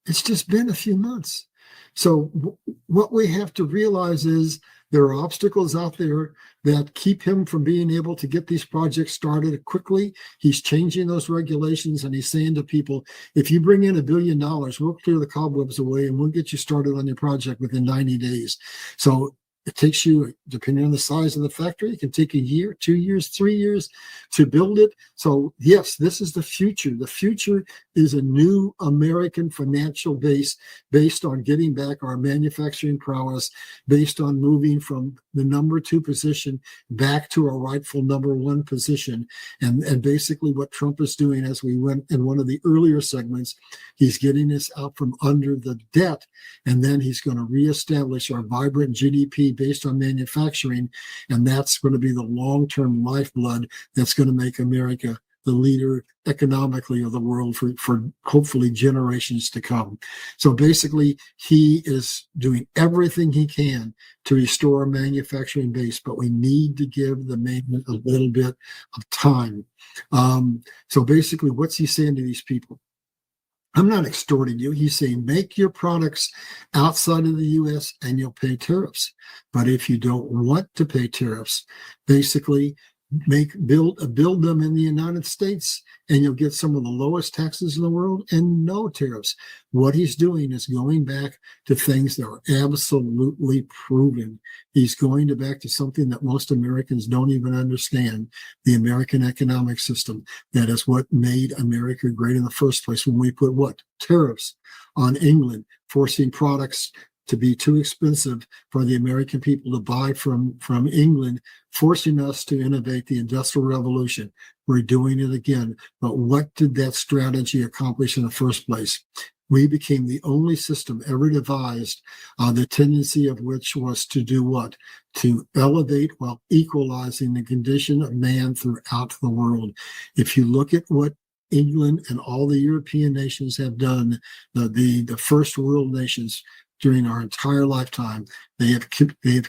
it's just been a few months. So what we have to realize is there are obstacles out there that keep him from being able to get these projects started quickly. He's changing those regulations, and he's saying to people, if you bring in $1 billion, we'll clear the cobwebs away and we'll get you started on your project within 90 days. So it takes you, depending on the size of the factory, it can take a year, 2 years, 3 years to build it. So yes, this is the future. The future is a new American financial base based on getting back our manufacturing prowess, based on moving from the number 2 position back to a rightful number 1 position. And basically what Trump is doing, as we went in one of the earlier segments, he's getting us out from under the debt, and then he's going to reestablish our vibrant GDP based on manufacturing, and that's going to be the long-term lifeblood that's going to make America the leader economically of the world for hopefully generations to come. So basically, he is doing everything he can to restore our manufacturing base, but we need to give the man a little bit of time. So basically, what's he saying to these people? I'm not extorting you. He's saying make your products outside of the U.S. and you'll pay tariffs. But if you don't want to pay tariffs, basically build them in the United States, and you'll get some of the lowest taxes in the world and no tariffs. What he's doing is going back to things that are absolutely proven. He's going back to something that most Americans don't even understand, the American economic system. That is what made America great in the first place, when we put what? Tariffs on England, forcing products to be too expensive for the American people to buy from England, forcing us to innovate the Industrial Revolution. We're doing it again. But what did that strategy accomplish in the first place? We became the only system ever devised, the tendency of which was to do what? To elevate while equalizing the condition of man throughout the world. If you look at what England and all the European nations have done, the first world nations, during our entire lifetime, they have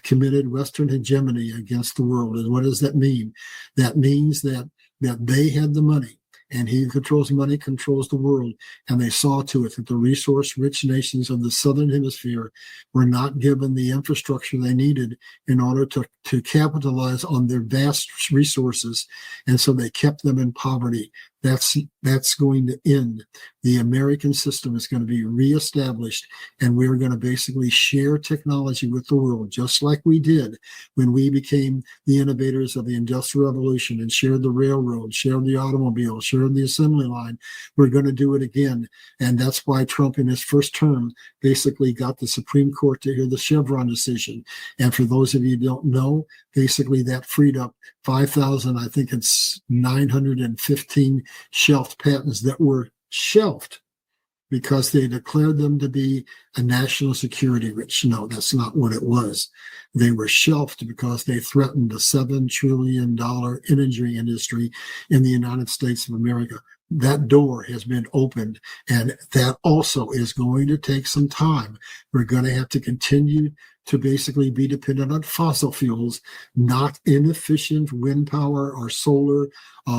committed Western hegemony against the world. And what does that mean? That means that they had the money, and he who controls money controls the world. And they saw to it that the resource-rich nations of the Southern Hemisphere were not given the infrastructure they needed in order to capitalize on their vast resources. And so they kept them in poverty. That's going to end. The American system is going to be reestablished, and we're going to basically share technology with the world, just like we did when we became the innovators of the Industrial Revolution and shared the railroad, shared the automobile, shared the assembly line. We're going to do it again. And that's why Trump, in his first term, basically got the Supreme Court to hear the Chevron decision. And for those of you who don't know, basically that freed up 5,000, I think it's 915 shelved patents that were shelved because they declared them to be a national security risk. No, that's not what it was. They were shelved because they threatened the $7 trillion energy industry in the United States of America. That door has been opened, and that also is going to take some time. We're going to have to continue to basically be dependent on fossil fuels, not inefficient wind power or solar,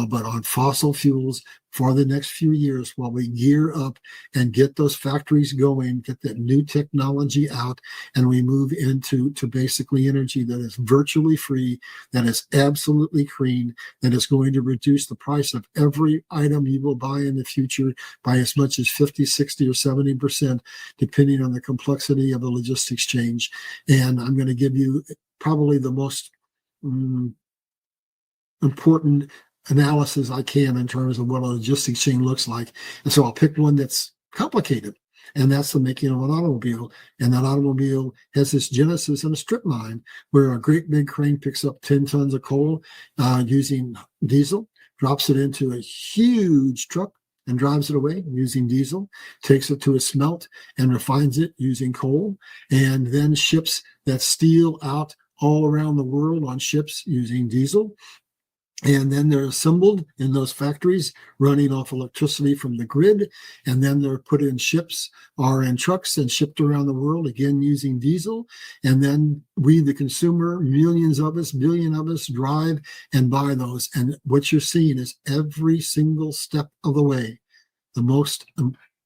but on fossil fuels for the next few years while we gear up and get those factories going, get that new technology out, and we move into basically energy that is virtually free, that is absolutely clean, that is going to reduce the price of every item you will buy in the future by as much as 50, 60, or 70%, depending on the complexity of the logistics change. And I'm going to give you probably the most important analysis I can in terms of what a logistics chain looks like. And so I'll pick one that's complicated. and that's the making of an automobile. And that automobile has this genesis in a strip mine where a great big crane picks up 10 tons of coal using diesel, drops it into a huge truck and drives it away using diesel, takes it to a smelt and refines it using coal, and then ships that steel out all around the world on ships using diesel. And then they're assembled in those factories running off electricity from the grid. And then they're put in ships or in trucks and shipped around the world, again, using diesel. And then we, the consumer, millions of us, billion of us, drive and buy those. And what you're seeing is every single step of the way,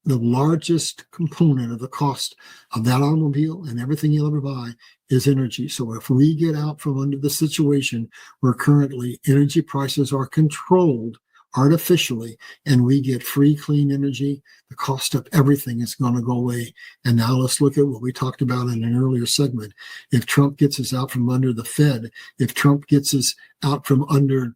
the largest component of the cost of that automobile and everything you'll ever buy is energy. So if we get out from under the situation where currently energy prices are controlled artificially and we get free, clean energy, the cost of everything is going to go away. And now let's look at what we talked about in an earlier segment. If Trump gets us out from under the Fed, if Trump gets us out from under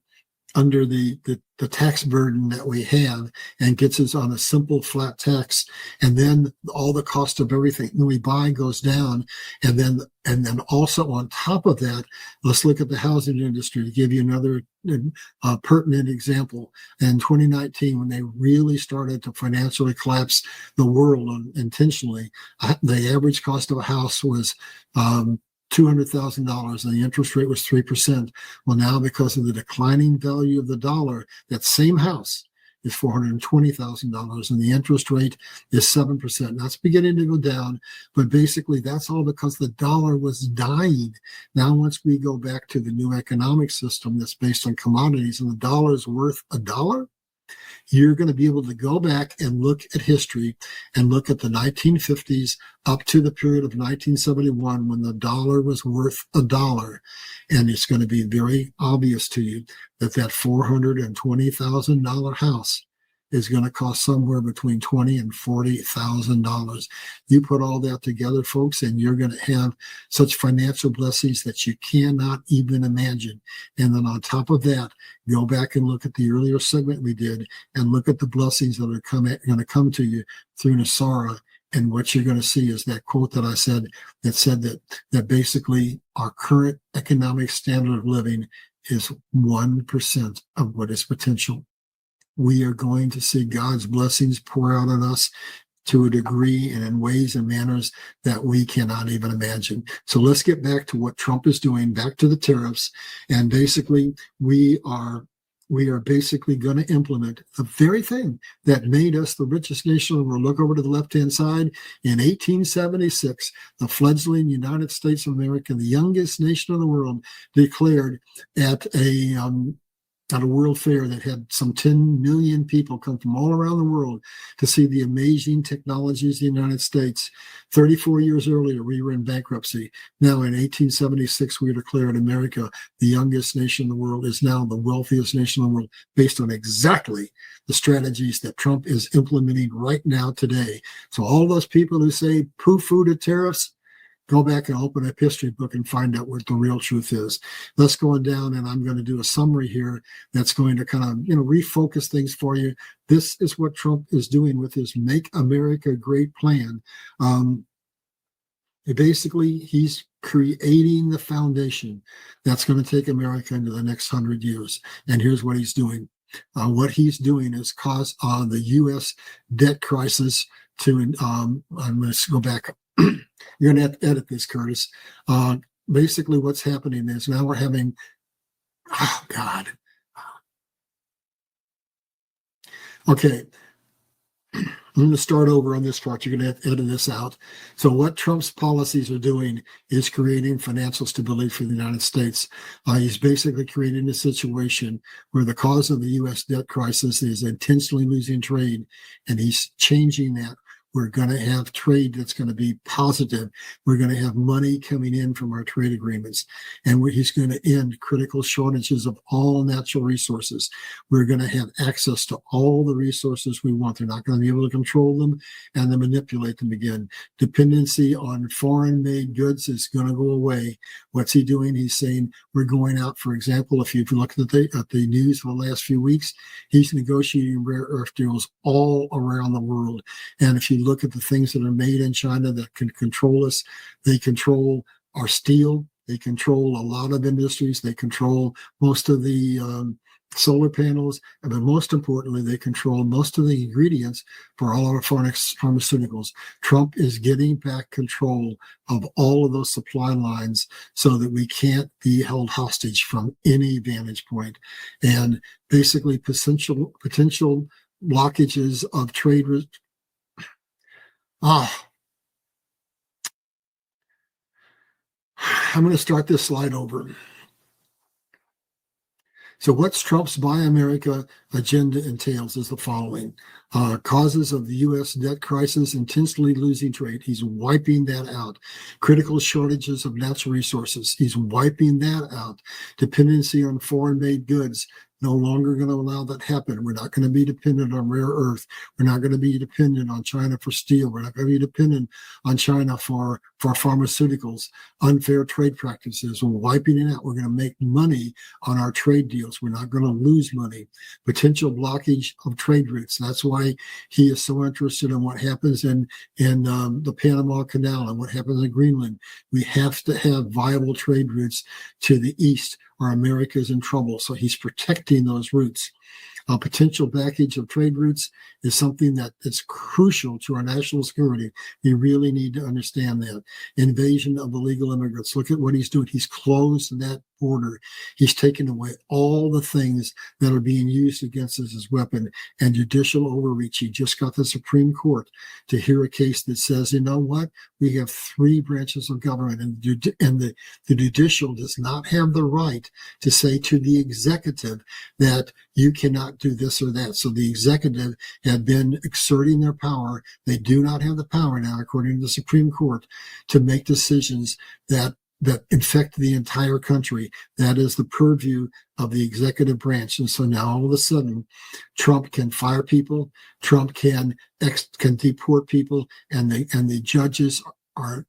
the tax burden that we have and gets us on a simple flat tax, and then all the cost of everything that we buy goes down, and then also on top of that, let's look at the housing industry to give you another pertinent example. In 2019, when they really started to financially collapse the world intentionally, the average cost of a house was $200,000 and the interest rate was 3%. Well, now because of the declining value of the dollar, that same house is $420,000 and the interest rate is 7%. That's beginning to go down, but basically that's all because the dollar was dying. Now, once we go back to the new economic system that's based on commodities and the dollar is worth $1, you're going to be able to go back and look at history and look at the 1950s up to the period of 1971 when the dollar was worth $1. And it's going to be very obvious to you that that $420,000 house is going to cost somewhere between $20,000 and $40,000. You put all that together, folks, and you're going to have such financial blessings that you cannot even imagine. And then on top of that, go back and look at the earlier segment we did and look at the blessings that are going to come to you through Nasara. And what you're going to see is that quote that I said that said that basically our current economic standard of living is 1% of what is potential. We are going to see God's blessings pour out on us to a degree and in ways and manners that we cannot even imagine. So let's get back to what Trump is doing, back to the tariffs. And basically, we are basically going to implement the very thing that made us the richest nation in the world. Look over to the left-hand side. In 1876, the fledgling United States of America, the youngest nation in the world, declared at a world fair that had some 10 million people come from all around the world to see the amazing technologies of the United States. 34 years earlier, we were in bankruptcy. Now in 1876, we declared America, the youngest nation in the world, is now the wealthiest nation in the world based on exactly the strategies that Trump is implementing right now today. So all those people who say poo-poo to tariffs, go back and open up history book and find out what the real truth is. Let's go on down, and I'm going to do a summary here that's going to kind of, refocus things for you. This is what Trump is doing with his Make America Great plan. Basically, he's creating the foundation that's going to take America into the next 100 years. And here's what he's doing. What he's doing is cause the U.S. debt crisis to, I'm going to go back. You're going to have to edit this, Curtis. Basically, what's happening is now we're having, oh, God. Okay. I'm going to start over on this part. You're going to have to edit this out. So what Trump's policies are doing is creating financial stability for the United States. He's basically creating a situation where the cause of the U.S. debt crisis is intentionally losing trade, and he's changing that. We're going to have trade that's going to be positive. We're going to have money coming in from our trade agreements. And he's going to end critical shortages of all natural resources. We're going to have access to all the resources we want. They're not going to be able to control them and then manipulate them again. Dependency on foreign-made goods is going to go away. What's he doing? He's saying we're going out, for example, if you look at the news for the last few weeks, he's negotiating rare earth deals all around the world. And if you you look at the things that are made in China that can control us, they control our steel. They control a lot of industries. They control most of the solar panels, but most importantly, they control most of the ingredients for all our pharmaceuticals. Trump is getting back control of all of those supply lines so that we can't be held hostage from any vantage point. And basically, potential blockages of trade. I'm going to start this slide over. So what's Trump's Buy America agenda entails is the following. Causes of the U.S. debt crisis, intensely losing trade. He's wiping that out. Critical shortages of natural resources. He's wiping that out. Dependency on foreign-made goods. No longer going to allow that to happen. We're not going to be dependent on rare earth. We're not going to be dependent on China for steel. We're not going to be dependent on China for pharmaceuticals, unfair trade practices. We're wiping it out. We're going to make money on our trade deals. We're not going to lose money. Potential blockage of trade routes. That's why he is so interested in what happens in the Panama Canal and what happens in Greenland. We have to have viable trade routes to the east, or America is in trouble. So he's protecting those routes. Potential baggage of trade routes is something that is crucial to our national security. We really need to understand that. Invasion of illegal immigrants. Look at what he's doing. He's closed that border. He's taken away all the things that are being used against us as weapon, and judicial overreach. He just got the Supreme Court to hear a case that says, you know what? We have three branches of government, and the judicial does not have the right to say to the executive that you cannot do this or that. So the executive had been exerting their power. They do not have the power now, according to the Supreme Court, to make decisions that infect the entire country. That is the purview of the executive branch. And so now all of a sudden, Trump can fire people, Trump can deport people, and the judges are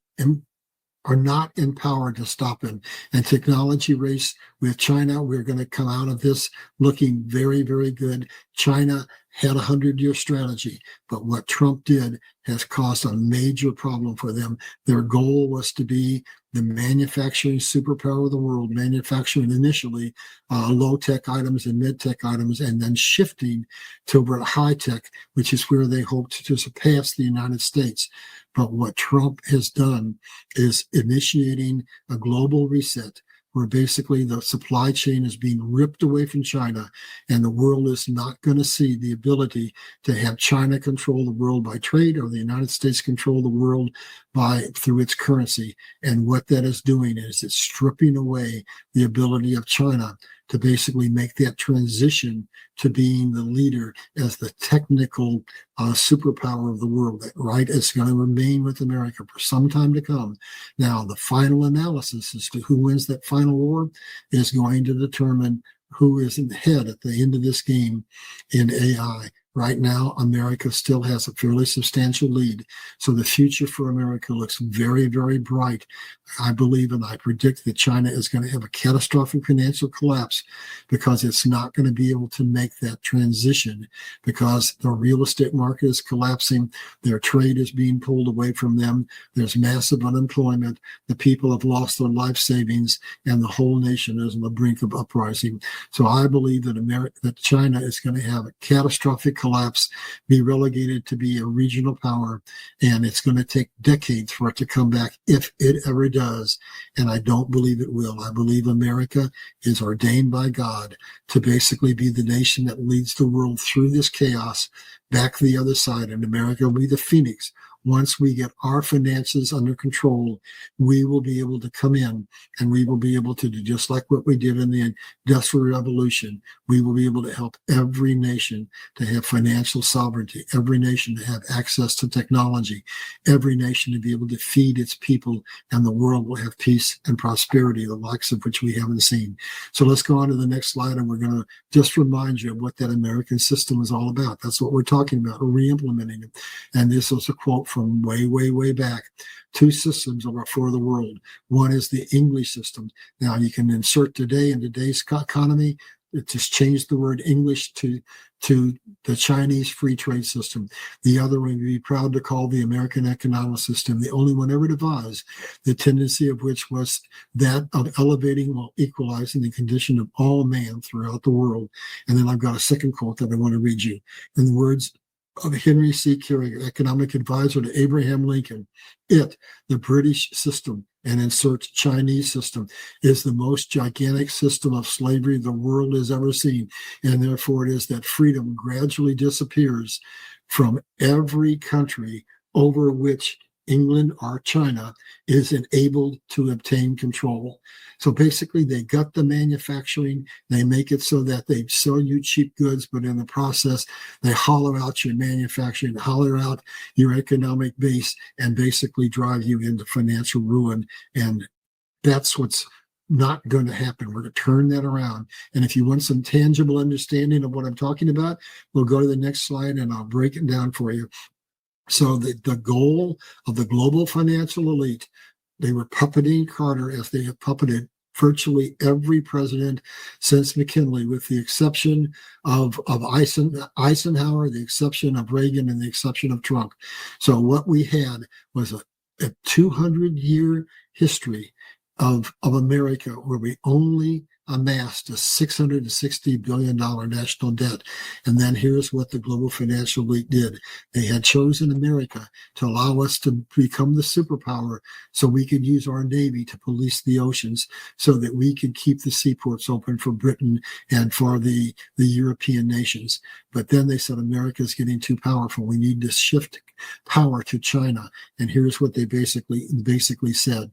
not empowered to stop him. And technology race with China, we're going to come out of this looking very, very good. China had a 100-year strategy, but what Trump did has caused a major problem for them. Their goal was to be the manufacturing superpower of the world, manufacturing initially low-tech items and mid-tech items, and then shifting toward high-tech, which is where they hoped to surpass the United States. But what Trump has done is initiating a global reset where basically the supply chain is being ripped away from China, and the world is not going to see the ability to have China control the world by trade or the United States control the world through its currency. And what that is doing is it's stripping away the ability of China to basically make that transition to being the leader as the technical superpower of the world. That right is going to remain with America for some time to come. Now, the final analysis as to who wins that final war is going to determine who is in the head at the end of this game in AI. Right now, America still has a fairly substantial lead. So the future for America looks very, very bright. I believe and I predict that China is going to have a catastrophic financial collapse because it's not going to be able to make that transition because the real estate market is collapsing. Their trade is being pulled away from them. There's massive unemployment. The people have lost their life savings and the whole nation is on the brink of uprising. So I believe that China is going to have a catastrophic collapse, be relegated to be a regional power, and it's going to take decades for it to come back if it ever does. And I don't believe it will. I believe America is ordained by God to basically be the nation that leads the world through this chaos back to the other side, and America will be the phoenix. Once we get our finances under control, we will be able to come in and we will be able to do just like what we did in the Industrial Revolution. We will be able to help every nation to have financial sovereignty, every nation to have access to technology, every nation to be able to feed its people, and the world will have peace and prosperity, the likes of which we haven't seen. So let's go on to the next slide, and we're going to just remind you of what that American system is all about. That's what we're talking about. We're re-implementing it. And this was a quote from way, way, way back. Two systems are for the world. One is the English system. Now you can insert today in today's economy. it just changed the word English to the Chinese free trade system. The other one we'd be proud to call the American economic system, the only one ever devised, the tendency of which was that of elevating while equalizing the condition of all man throughout the world. And then I've got a second quote that I want to read you. In the words of Henry C. Kissinger, economic advisor to Abraham Lincoln, the British system, and insert Chinese system, is the most gigantic system of slavery the world has ever seen. And therefore it is that freedom gradually disappears from every country over which England or China is enabled to obtain control. So basically they gut the manufacturing, they make it so that they sell you cheap goods, but in the process they hollow out your manufacturing, hollow out your economic base, and basically drive you into financial ruin. And that's what's not going to happen. We're going to turn that around. And if you want some tangible understanding of what I'm talking about, we'll go to the next slide and I'll break it down for you. So the goal of the global financial elite, they were puppeting Carter as they have puppeted virtually every president since McKinley, with the exception of Eisenhower, the exception of Reagan, and the exception of Trump. So what we had was a 200-year history of America where we only amassed a $660 billion national debt. And then here's what the global financial elite did. They had chosen America to allow us to become the superpower so we could use our Navy to police the oceans, so that we could keep the seaports open for Britain and for the European nations. But then they said, America's getting too powerful. We need to shift power to China. And here's what they basically said.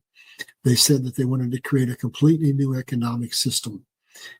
They said that they wanted to create a completely new economic system.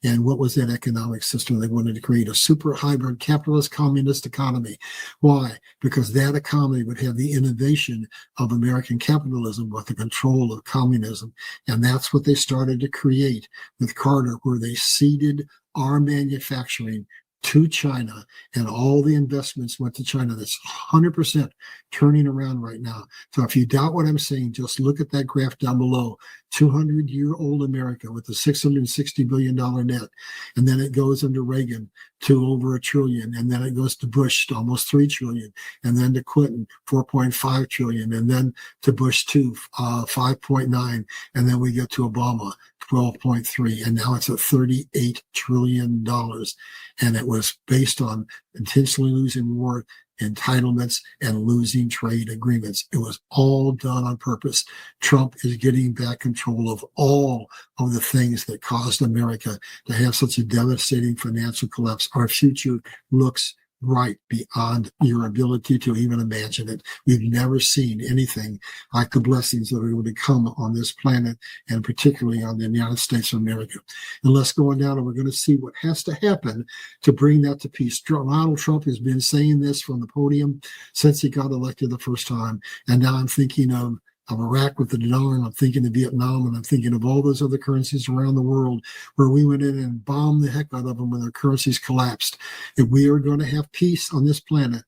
And what was that economic system? They wanted to create a super hybrid capitalist communist economy. Why? Because that economy would have the innovation of American capitalism with the control of communism. And that's what they started to create with Carter, where they ceded our manufacturing to China, and all the investments went to China. That's 100% turning around right now. So if you doubt what I'm saying, just look at that graph down below. 200-year-old America with a $660 billion net. And then it goes under Reagan to over $1 trillion. And then it goes to Bush to almost $3 trillion. And then to Clinton, $4.5 trillion. And then to Bush 2, 5.9. And then we get to Obama, 12.3. And now it's at $38 trillion. And it was based on intentionally losing war entitlements and losing trade agreements. It was all done on purpose. Trump is getting back control of all of the things that caused America to have such a devastating financial collapse. Our future looks bright beyond your ability to even imagine it. We've never seen anything like the blessings that are going to come on this planet, and particularly on the United States of America. And let's go on down, and we're going to see what has to happen to bring that to peace. Donald Trump has been saying this from the podium since he got elected the first time. And now I'm thinking of Iraq with the dinar, and I'm thinking of Vietnam, and I'm thinking of all those other currencies around the world where we went in and bombed the heck out of them when their currencies collapsed. If we are going to have peace on this planet,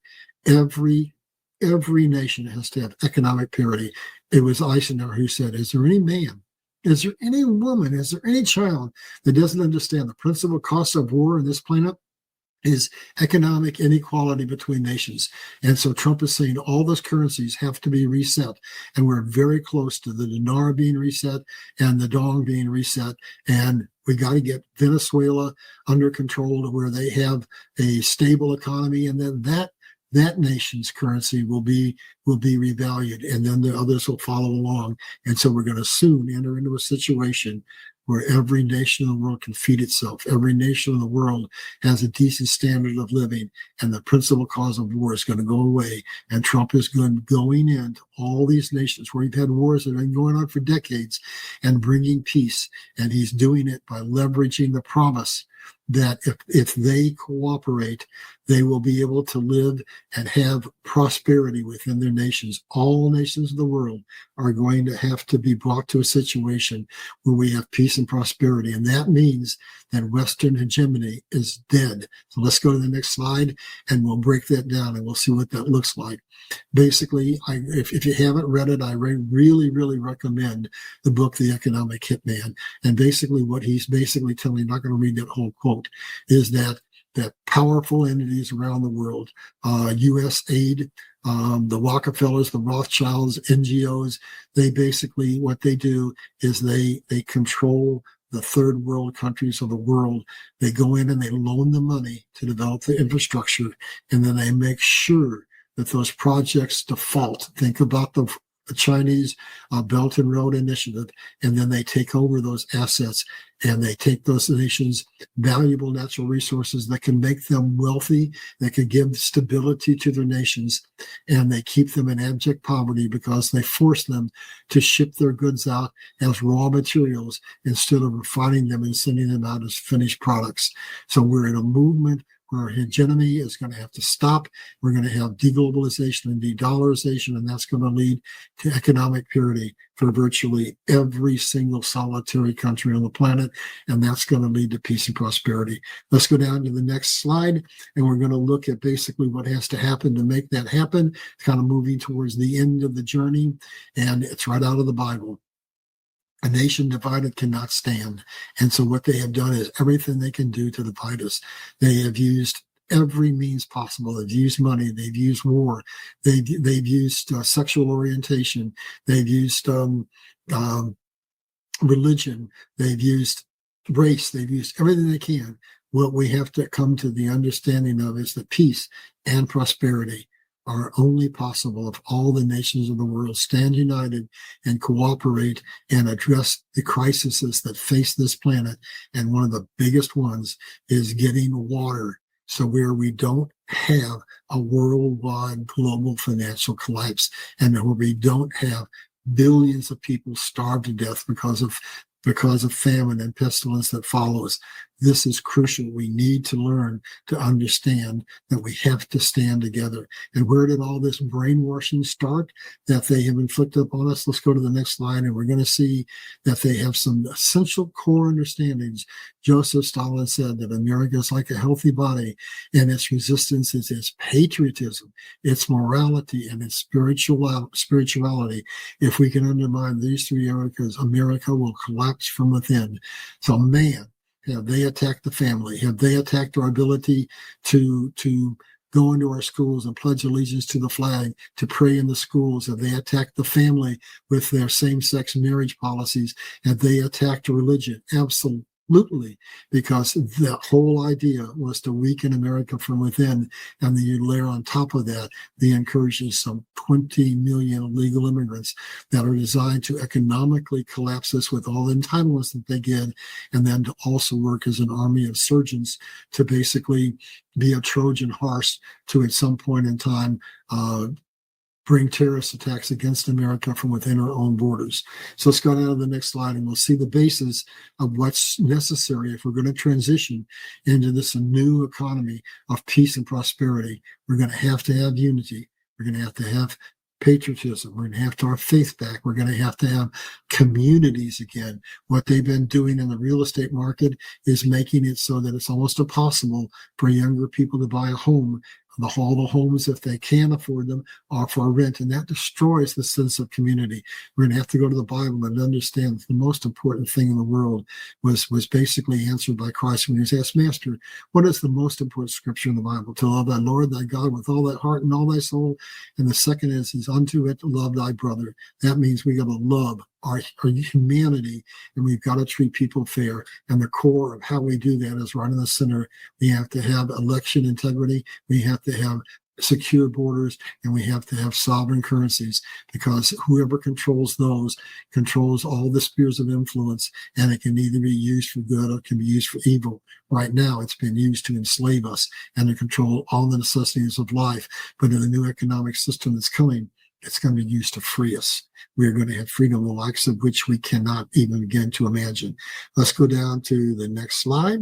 every nation has to have economic parity. It was Eisenhower who said, is there any man, is there any woman, is there any child that doesn't understand the principal cost of war on this planet is economic inequality between nations? And so Trump is saying all those currencies have to be reset. And we're very close to the dinar being reset and the dong being reset. And we got to get Venezuela under control to where they have a stable economy. And then that nation's currency will be revalued, and then the others will follow along. And so we're going to soon enter into a situation where every nation in the world can feed itself. Every nation in the world has a decent standard of living, and the principal cause of war is going to go away. And Trump is going into all these nations where we've had wars that have been going on for decades and bringing peace. And he's doing it by leveraging the promise that if they cooperate, they will be able to live and have prosperity within their nations. All nations of the world are going to have to be brought to a situation where we have peace and prosperity. And that means that Western hegemony is dead. So let's go to the next slide, and we'll break that down, and we'll see what that looks like. Basically, if you haven't read it, I really, really recommend the book, The Economic Hitman. And basically what he's basically telling, I'm not going to read that whole quote, quote, is that powerful entities around the world, U.S. aid, the Rockefellers, the Rothschilds, NGOs, they basically, what they do is they control the third world countries of the world. They go in and they loan the money to develop the infrastructure, and then they make sure that those projects default. Think about the Chinese Belt and Road Initiative, and then they take over those assets and they take those nations' valuable natural resources that can make them wealthy, that can give stability to their nations, and they keep them in abject poverty because they force them to ship their goods out as raw materials instead of refining them and sending them out as finished products. So we're in a movement where hegemony is going to have to stop. We're going to have deglobalization and de-dollarization, and that's going to lead to economic purity for virtually every single solitary country on the planet, and that's going to lead to peace and prosperity. Let's go down to the next slide, and we're going to look at basically what has to happen to make that happen. It's kind of moving towards the end of the journey, and it's right out of the Bible. A nation divided cannot stand. And so what they have done is everything they can do to divide us. They have used every means possible. They've used money. They've used war. They've used sexual orientation. They've used religion. They've used race. They've used everything they can. What we have to come to the understanding of is that peace and prosperity are only possible if all the nations of the world stand united and cooperate and address the crises that face this planet. And one of the biggest ones is getting water, so where we don't have a worldwide global financial collapse, and where we don't have billions of people starve to death because of famine and pestilence that follows. This is crucial. We need to learn to understand that we have to stand together. And where did all this brainwashing start that they have inflicted upon us? Let's go to the next slide, and we're going to see that they have some essential core understandings. Joseph Stalin said that America is like a healthy body, and its resistance is its patriotism, its morality, and its spirituality. If we can undermine these three areas, America will collapse from within. So, man, have they attacked the family? Have they attacked our ability to go into our schools and pledge allegiance to the flag, to pray in the schools? Have they attacked the family with their same-sex marriage policies? Have they attacked religion? Absolutely, because the whole idea was to weaken America from within, and then you layer on top of that the incursion of some 20 million illegal immigrants that are designed to economically collapse us with all the entitlements that they get, and then to also work as an army of surgeons to basically be a Trojan horse to at some point in time bring terrorist attacks against America from within our own borders. So let's go down to the next slide, and we'll see the basis of what's necessary if we're going to transition into this new economy of peace and prosperity. We're going to have unity. We're going to have patriotism. We're going to have to have faith back. We're going to have communities again. What they've been doing in the real estate market is making it so that it's almost impossible for younger people to buy a home. All the homes, if they can afford them, are for rent, and that destroys the sense of community. We're going to have to go to the Bible and understand that the most important thing in the world was basically answered by Christ when he was asked, Master, what is the most important scripture in the Bible? To love thy Lord thy God with all thy heart and all thy soul. And the second is unto it to love thy brother. That means we got to love our humanity, and we've got to treat people fair. And the core of how we do that is right in the center. We have to have election integrity. We have to have secure borders, and we have to have sovereign currencies, because whoever controls those controls all the spheres of influence, and it can either be used for good or it can be used for evil. Right now, it's been used to enslave us and to control all the necessities of life. But in the new economic system that's coming, it's going to be used to free us. We're going to have freedom, the likes of which we cannot even begin to imagine. Let's go down to the next slide.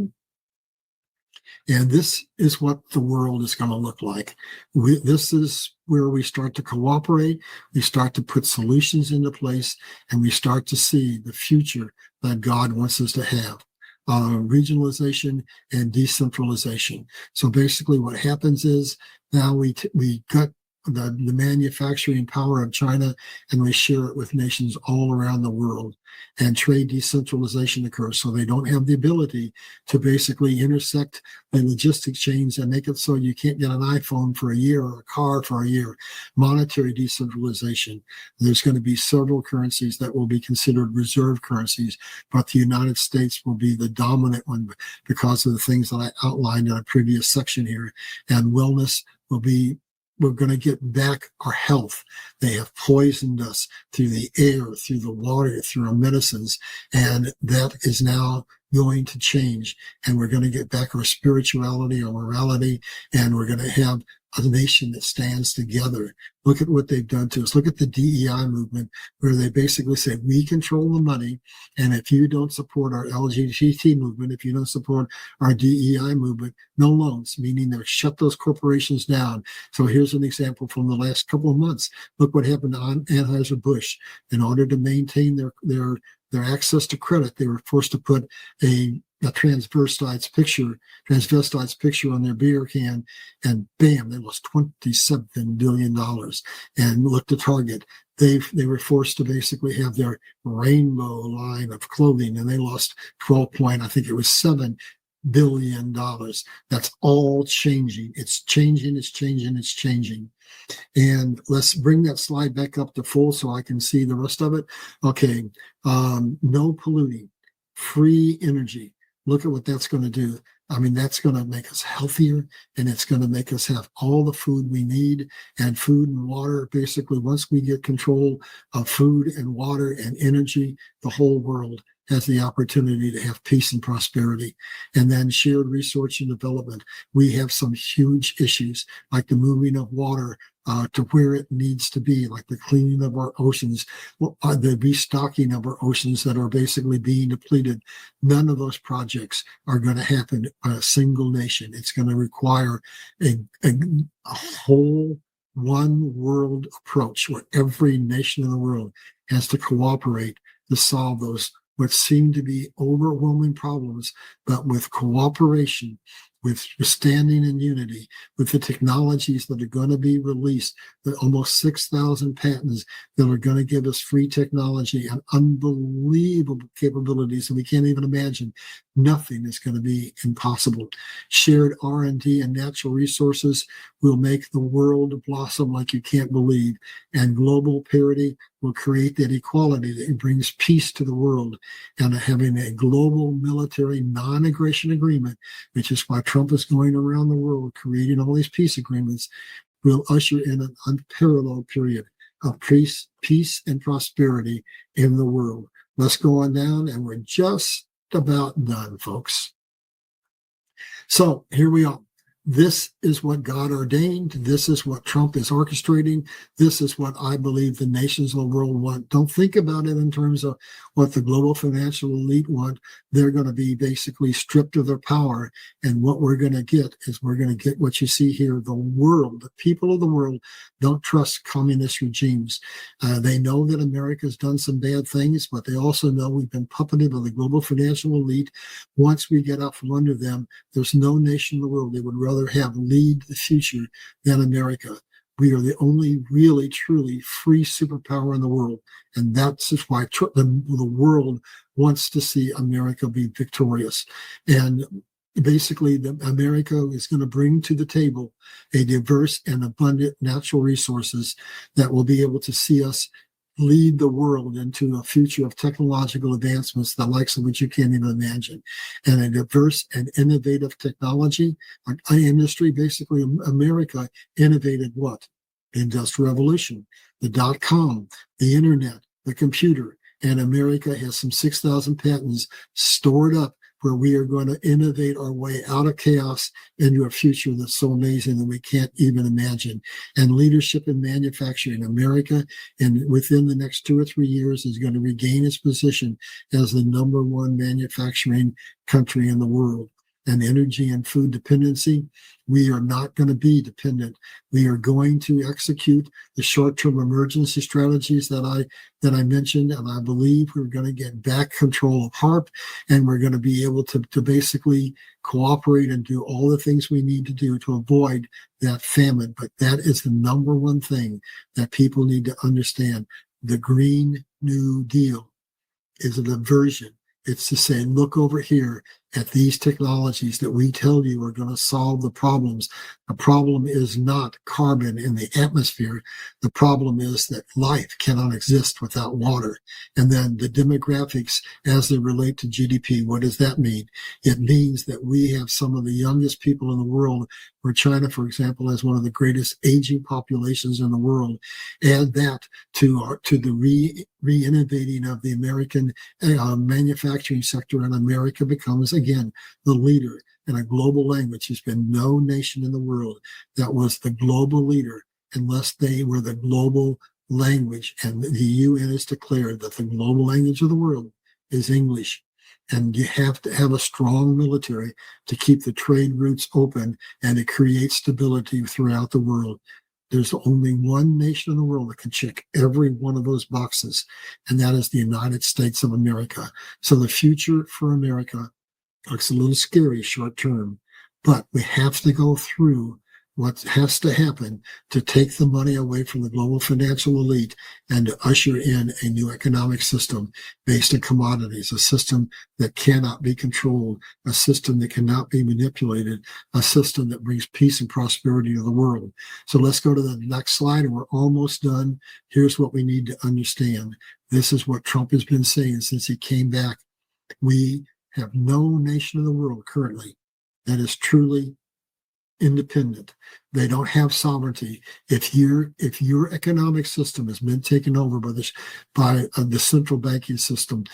And this is what the world is going to look like. This is where we start to cooperate. We start to put solutions into place, and we start to see the future that God wants us to have. Regionalization and decentralization. So basically what happens is now we got the manufacturing power of China, and we share it with nations all around the world. And trade decentralization occurs. So they don't have the ability to basically intersect the logistics chains and make it so you can't get an iPhone for a year or a car for a year. Monetary decentralization. There's going to be several currencies that will be considered reserve currencies, but the United States will be the dominant one because of the things that I outlined in a previous section here. And wellness will be, we're going to get back our health. They have poisoned us through the air, through the water, through our medicines, and that is now going to change. And we're going to get back our spirituality, our morality, and we're going to have a nation that stands together. Look at what they've done to us. Look at the DEI movement, where they basically say, we control the money, and if you don't support our LGBT movement, if you don't support our DEI movement, no loans, meaning they'll shut those corporations down. So here's an example from the last couple of months. Look what happened to Anheuser-Busch. In order to maintain their access to credit, they were forced to put a transvestite's picture on their beer can, and bam, they lost $27 billion. And look to Target. They were forced to basically have their rainbow line of clothing, and they lost $7 billion. That's all changing. It's changing, it's changing, it's changing. And let's bring that slide back up to full so I can see the rest of it. Okay, no polluting, free energy. Look at what that's going to do. I mean, that's going to make us healthier, and it's going to make us have all the food we need, and food and water. Basically, once we get control of food and water and energy, the whole world has the opportunity to have peace and prosperity. And then shared research and development. We have some huge issues, like the moving of water to where it needs to be, like the cleaning of our oceans, the restocking of our oceans that are basically being depleted. None of those projects are going to happen by a single nation. It's going to require a whole one world approach where every nation in the world has to cooperate to solve those what seem to be overwhelming problems, but with cooperation, with standing in unity, with the technologies that are going to be released, the almost 6,000 patents that are going to give us free technology and unbelievable capabilities that we can't even imagine. Nothing is going to be impossible. Shared R&D and natural resources will make the world blossom like you can't believe, and global parity will create that equality that brings peace to the world. And having a global military non-aggression agreement, which is why Trump is going around the world creating all these peace agreements, will usher in an unparalleled period of peace and prosperity in the world. Let's go on down, and we're just about done, folks. So here we are. This is what God ordained. This is what Trump is orchestrating. This is what I believe the nations of the world want. Don't think about it in terms of what the global financial elite want. They're going to be basically stripped of their power. And what we're going to get is we're going to get what you see here. The world, the people of the world don't trust communist regimes. They know that America's done some bad things, but they also know we've been puppeted by the global financial elite. Once we get out from under them, there's no nation in the world they would rather have lead the future than America. We are the only really, truly free superpower in the world. And that's just why the world wants to see America be victorious. And basically, America is going to bring to the table a diverse and abundant natural resources that will be able to see us lead the world into a future of technological advancements, the likes of which you can't even imagine. And a diverse and innovative technology industry. Basically, America innovated what? The Industrial Revolution, the .com, the internet, the computer. And America has some 6,000 patents stored up where we are going to innovate our way out of chaos into a future that's so amazing that we can't even imagine. And leadership in manufacturing, America, and within the next 2 or 3 years, is going to regain its position as the #1 manufacturing country in the world. and energy and food dependency. We are not going to be dependent. We are going to execute the short-term emergency strategies that I mentioned, and I believe we're going to get back control of HARP, and we're going to be able to basically cooperate and do all the things we need to do to avoid that famine. But that is the number one thing that people need to understand. The Green New Deal is a diversion. It's to say, look over here at these technologies that we tell you are going to solve the problems. The problem is not carbon in the atmosphere. The problem is that life cannot exist without water. And then the demographics as they relate to GDP, what does that mean? It means that we have some of the youngest people in the world, where China, for example, has one of the greatest aging populations in the world. Add that to the re-innovating of the American manufacturing sector, and America becomes, again, the leader in a global language. There's been no nation in the world that was the global leader unless they were the global language. And the UN has declared that the global language of the world is English. And you have to have a strong military to keep the trade routes open and to create stability throughout the world. There's only one nation in the world that can check every one of those boxes, and that is the United States of America. So the future for America looks a little scary short term, but we have to go through what has to happen to take the money away from the global financial elite and to usher in a new economic system based on commodities, a system that cannot be controlled, a system that cannot be manipulated, a system that brings peace and prosperity to the world. So let's go to the next slide, and we're almost done. Here's what we need to understand. This is what Trump has been saying since he came back. We have no nation in the world currently that is truly independent. They don't have sovereignty. If your economic system has been taken over by the central banking system,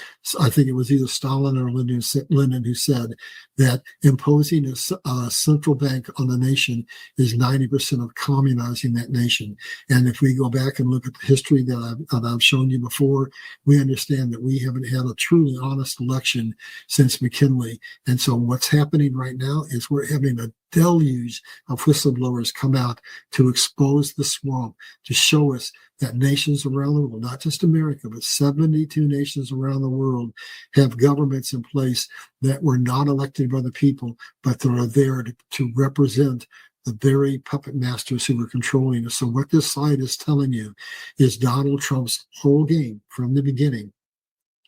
I think it was either Stalin or Lenin who said that imposing a central bank on the nation is 90% of communizing that nation. And if we go back and look at the history that I've shown you before, we understand that we haven't had a truly honest election since McKinley. And so what's happening right now is we're having a deluge of whistleblowers come out to expose the swamp, to show us that nations around the world, not just America, but 72 nations around the world have governments in place that were not elected by the people, but that are there to represent the very puppet masters who were controlling us. So what this slide is telling you is Donald Trump's whole game from the beginning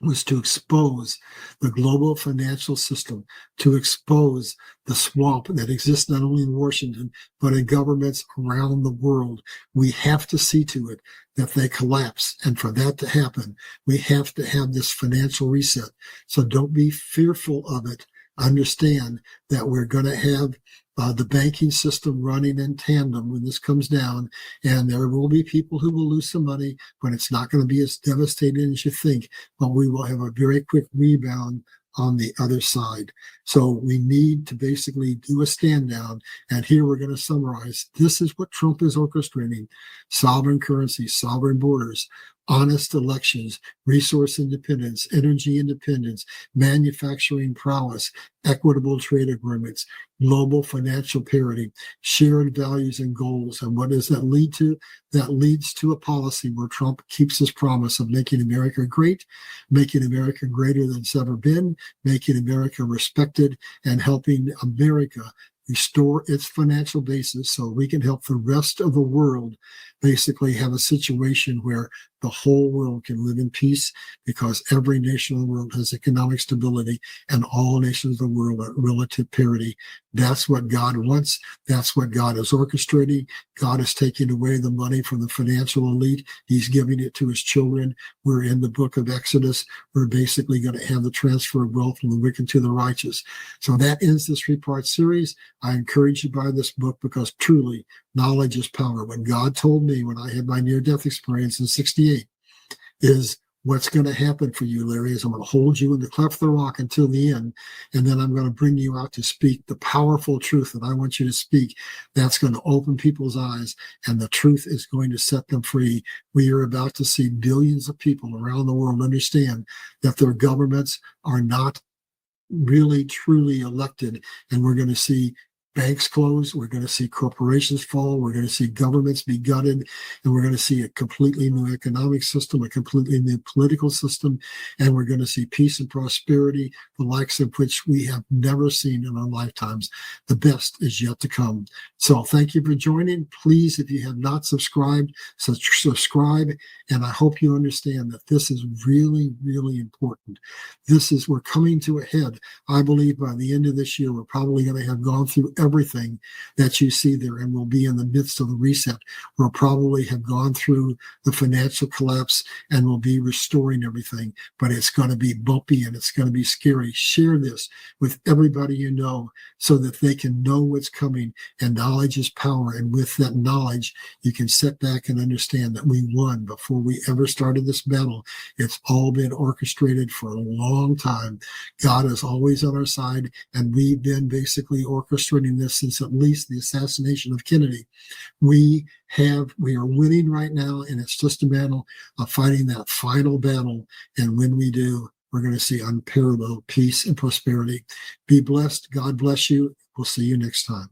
was to expose the global financial system, to expose the swamp that exists not only in Washington, but in governments around the world. We have to see to it that they collapse. And for that to happen, we have to have this financial reset. So don't be fearful of it. Understand that we're going to have the banking system running in tandem when this comes down, and there will be people who will lose some money, but it's not going to be as devastating as you think. But we will have a very quick rebound on the other side. So we need to basically do a stand down. And here we're going to summarize. This is what Trump is orchestrating: sovereign currency, sovereign borders, honest elections, resource independence, energy independence, manufacturing prowess, equitable trade agreements, global financial parity, shared values and goals. And what does that lead to? That leads to a policy where Trump keeps his promise of making America great, making America greater than it's ever been, making America respected, and helping America restore its financial basis so we can help the rest of the world basically have a situation where the whole world can live in peace, because every nation in the world has economic stability and all nations of the world are at relative parity. That's what God wants. That's what God is orchestrating. God is taking away the money from the financial elite. He's giving it to his children. We're in the book of Exodus. We're basically going to have the transfer of wealth from the wicked to the righteous. So that ends this 3-part series. I encourage you to buy this book, because truly knowledge is power. When God told me when I had my near-death experience in 68, is what's going to happen for you, Larry, is I'm going to hold you in the cleft of the rock until the end, and then I'm going to bring you out to speak the powerful truth that I want you to speak. That's going to open people's eyes, and the truth is going to set them free. We are about to see billions of people around the world understand that their governments are not really truly elected, and we're going to see banks close, we're going to see corporations fall, we're going to see governments be gutted, and we're going to see a completely new economic system, a completely new political system, and we're going to see peace and prosperity, the likes of which we have never seen in our lifetimes. The best is yet to come. So thank you for joining. Please, if you have not subscribed, subscribe, and I hope you understand that this is really, really important. We're coming to a head. I believe by the end of this year, we're probably going to have gone through everything that you see there, and we'll be in the midst of the reset. We'll probably have gone through the financial collapse, and we'll be restoring everything, but it's going to be bumpy and it's going to be scary. Share this with everybody you know so that they can know what's coming, and knowledge is power. And with that knowledge, you can sit back and understand that we won before we ever started this battle. It's all been orchestrated for a long time. God is always on our side, and we've been basically orchestrating this since at least the assassination of Kennedy. We are winning right now, and it's just a matter of fighting that final battle. And when we do, we're going to see unparalleled peace and prosperity. Be blessed. God bless you. We'll see you next time.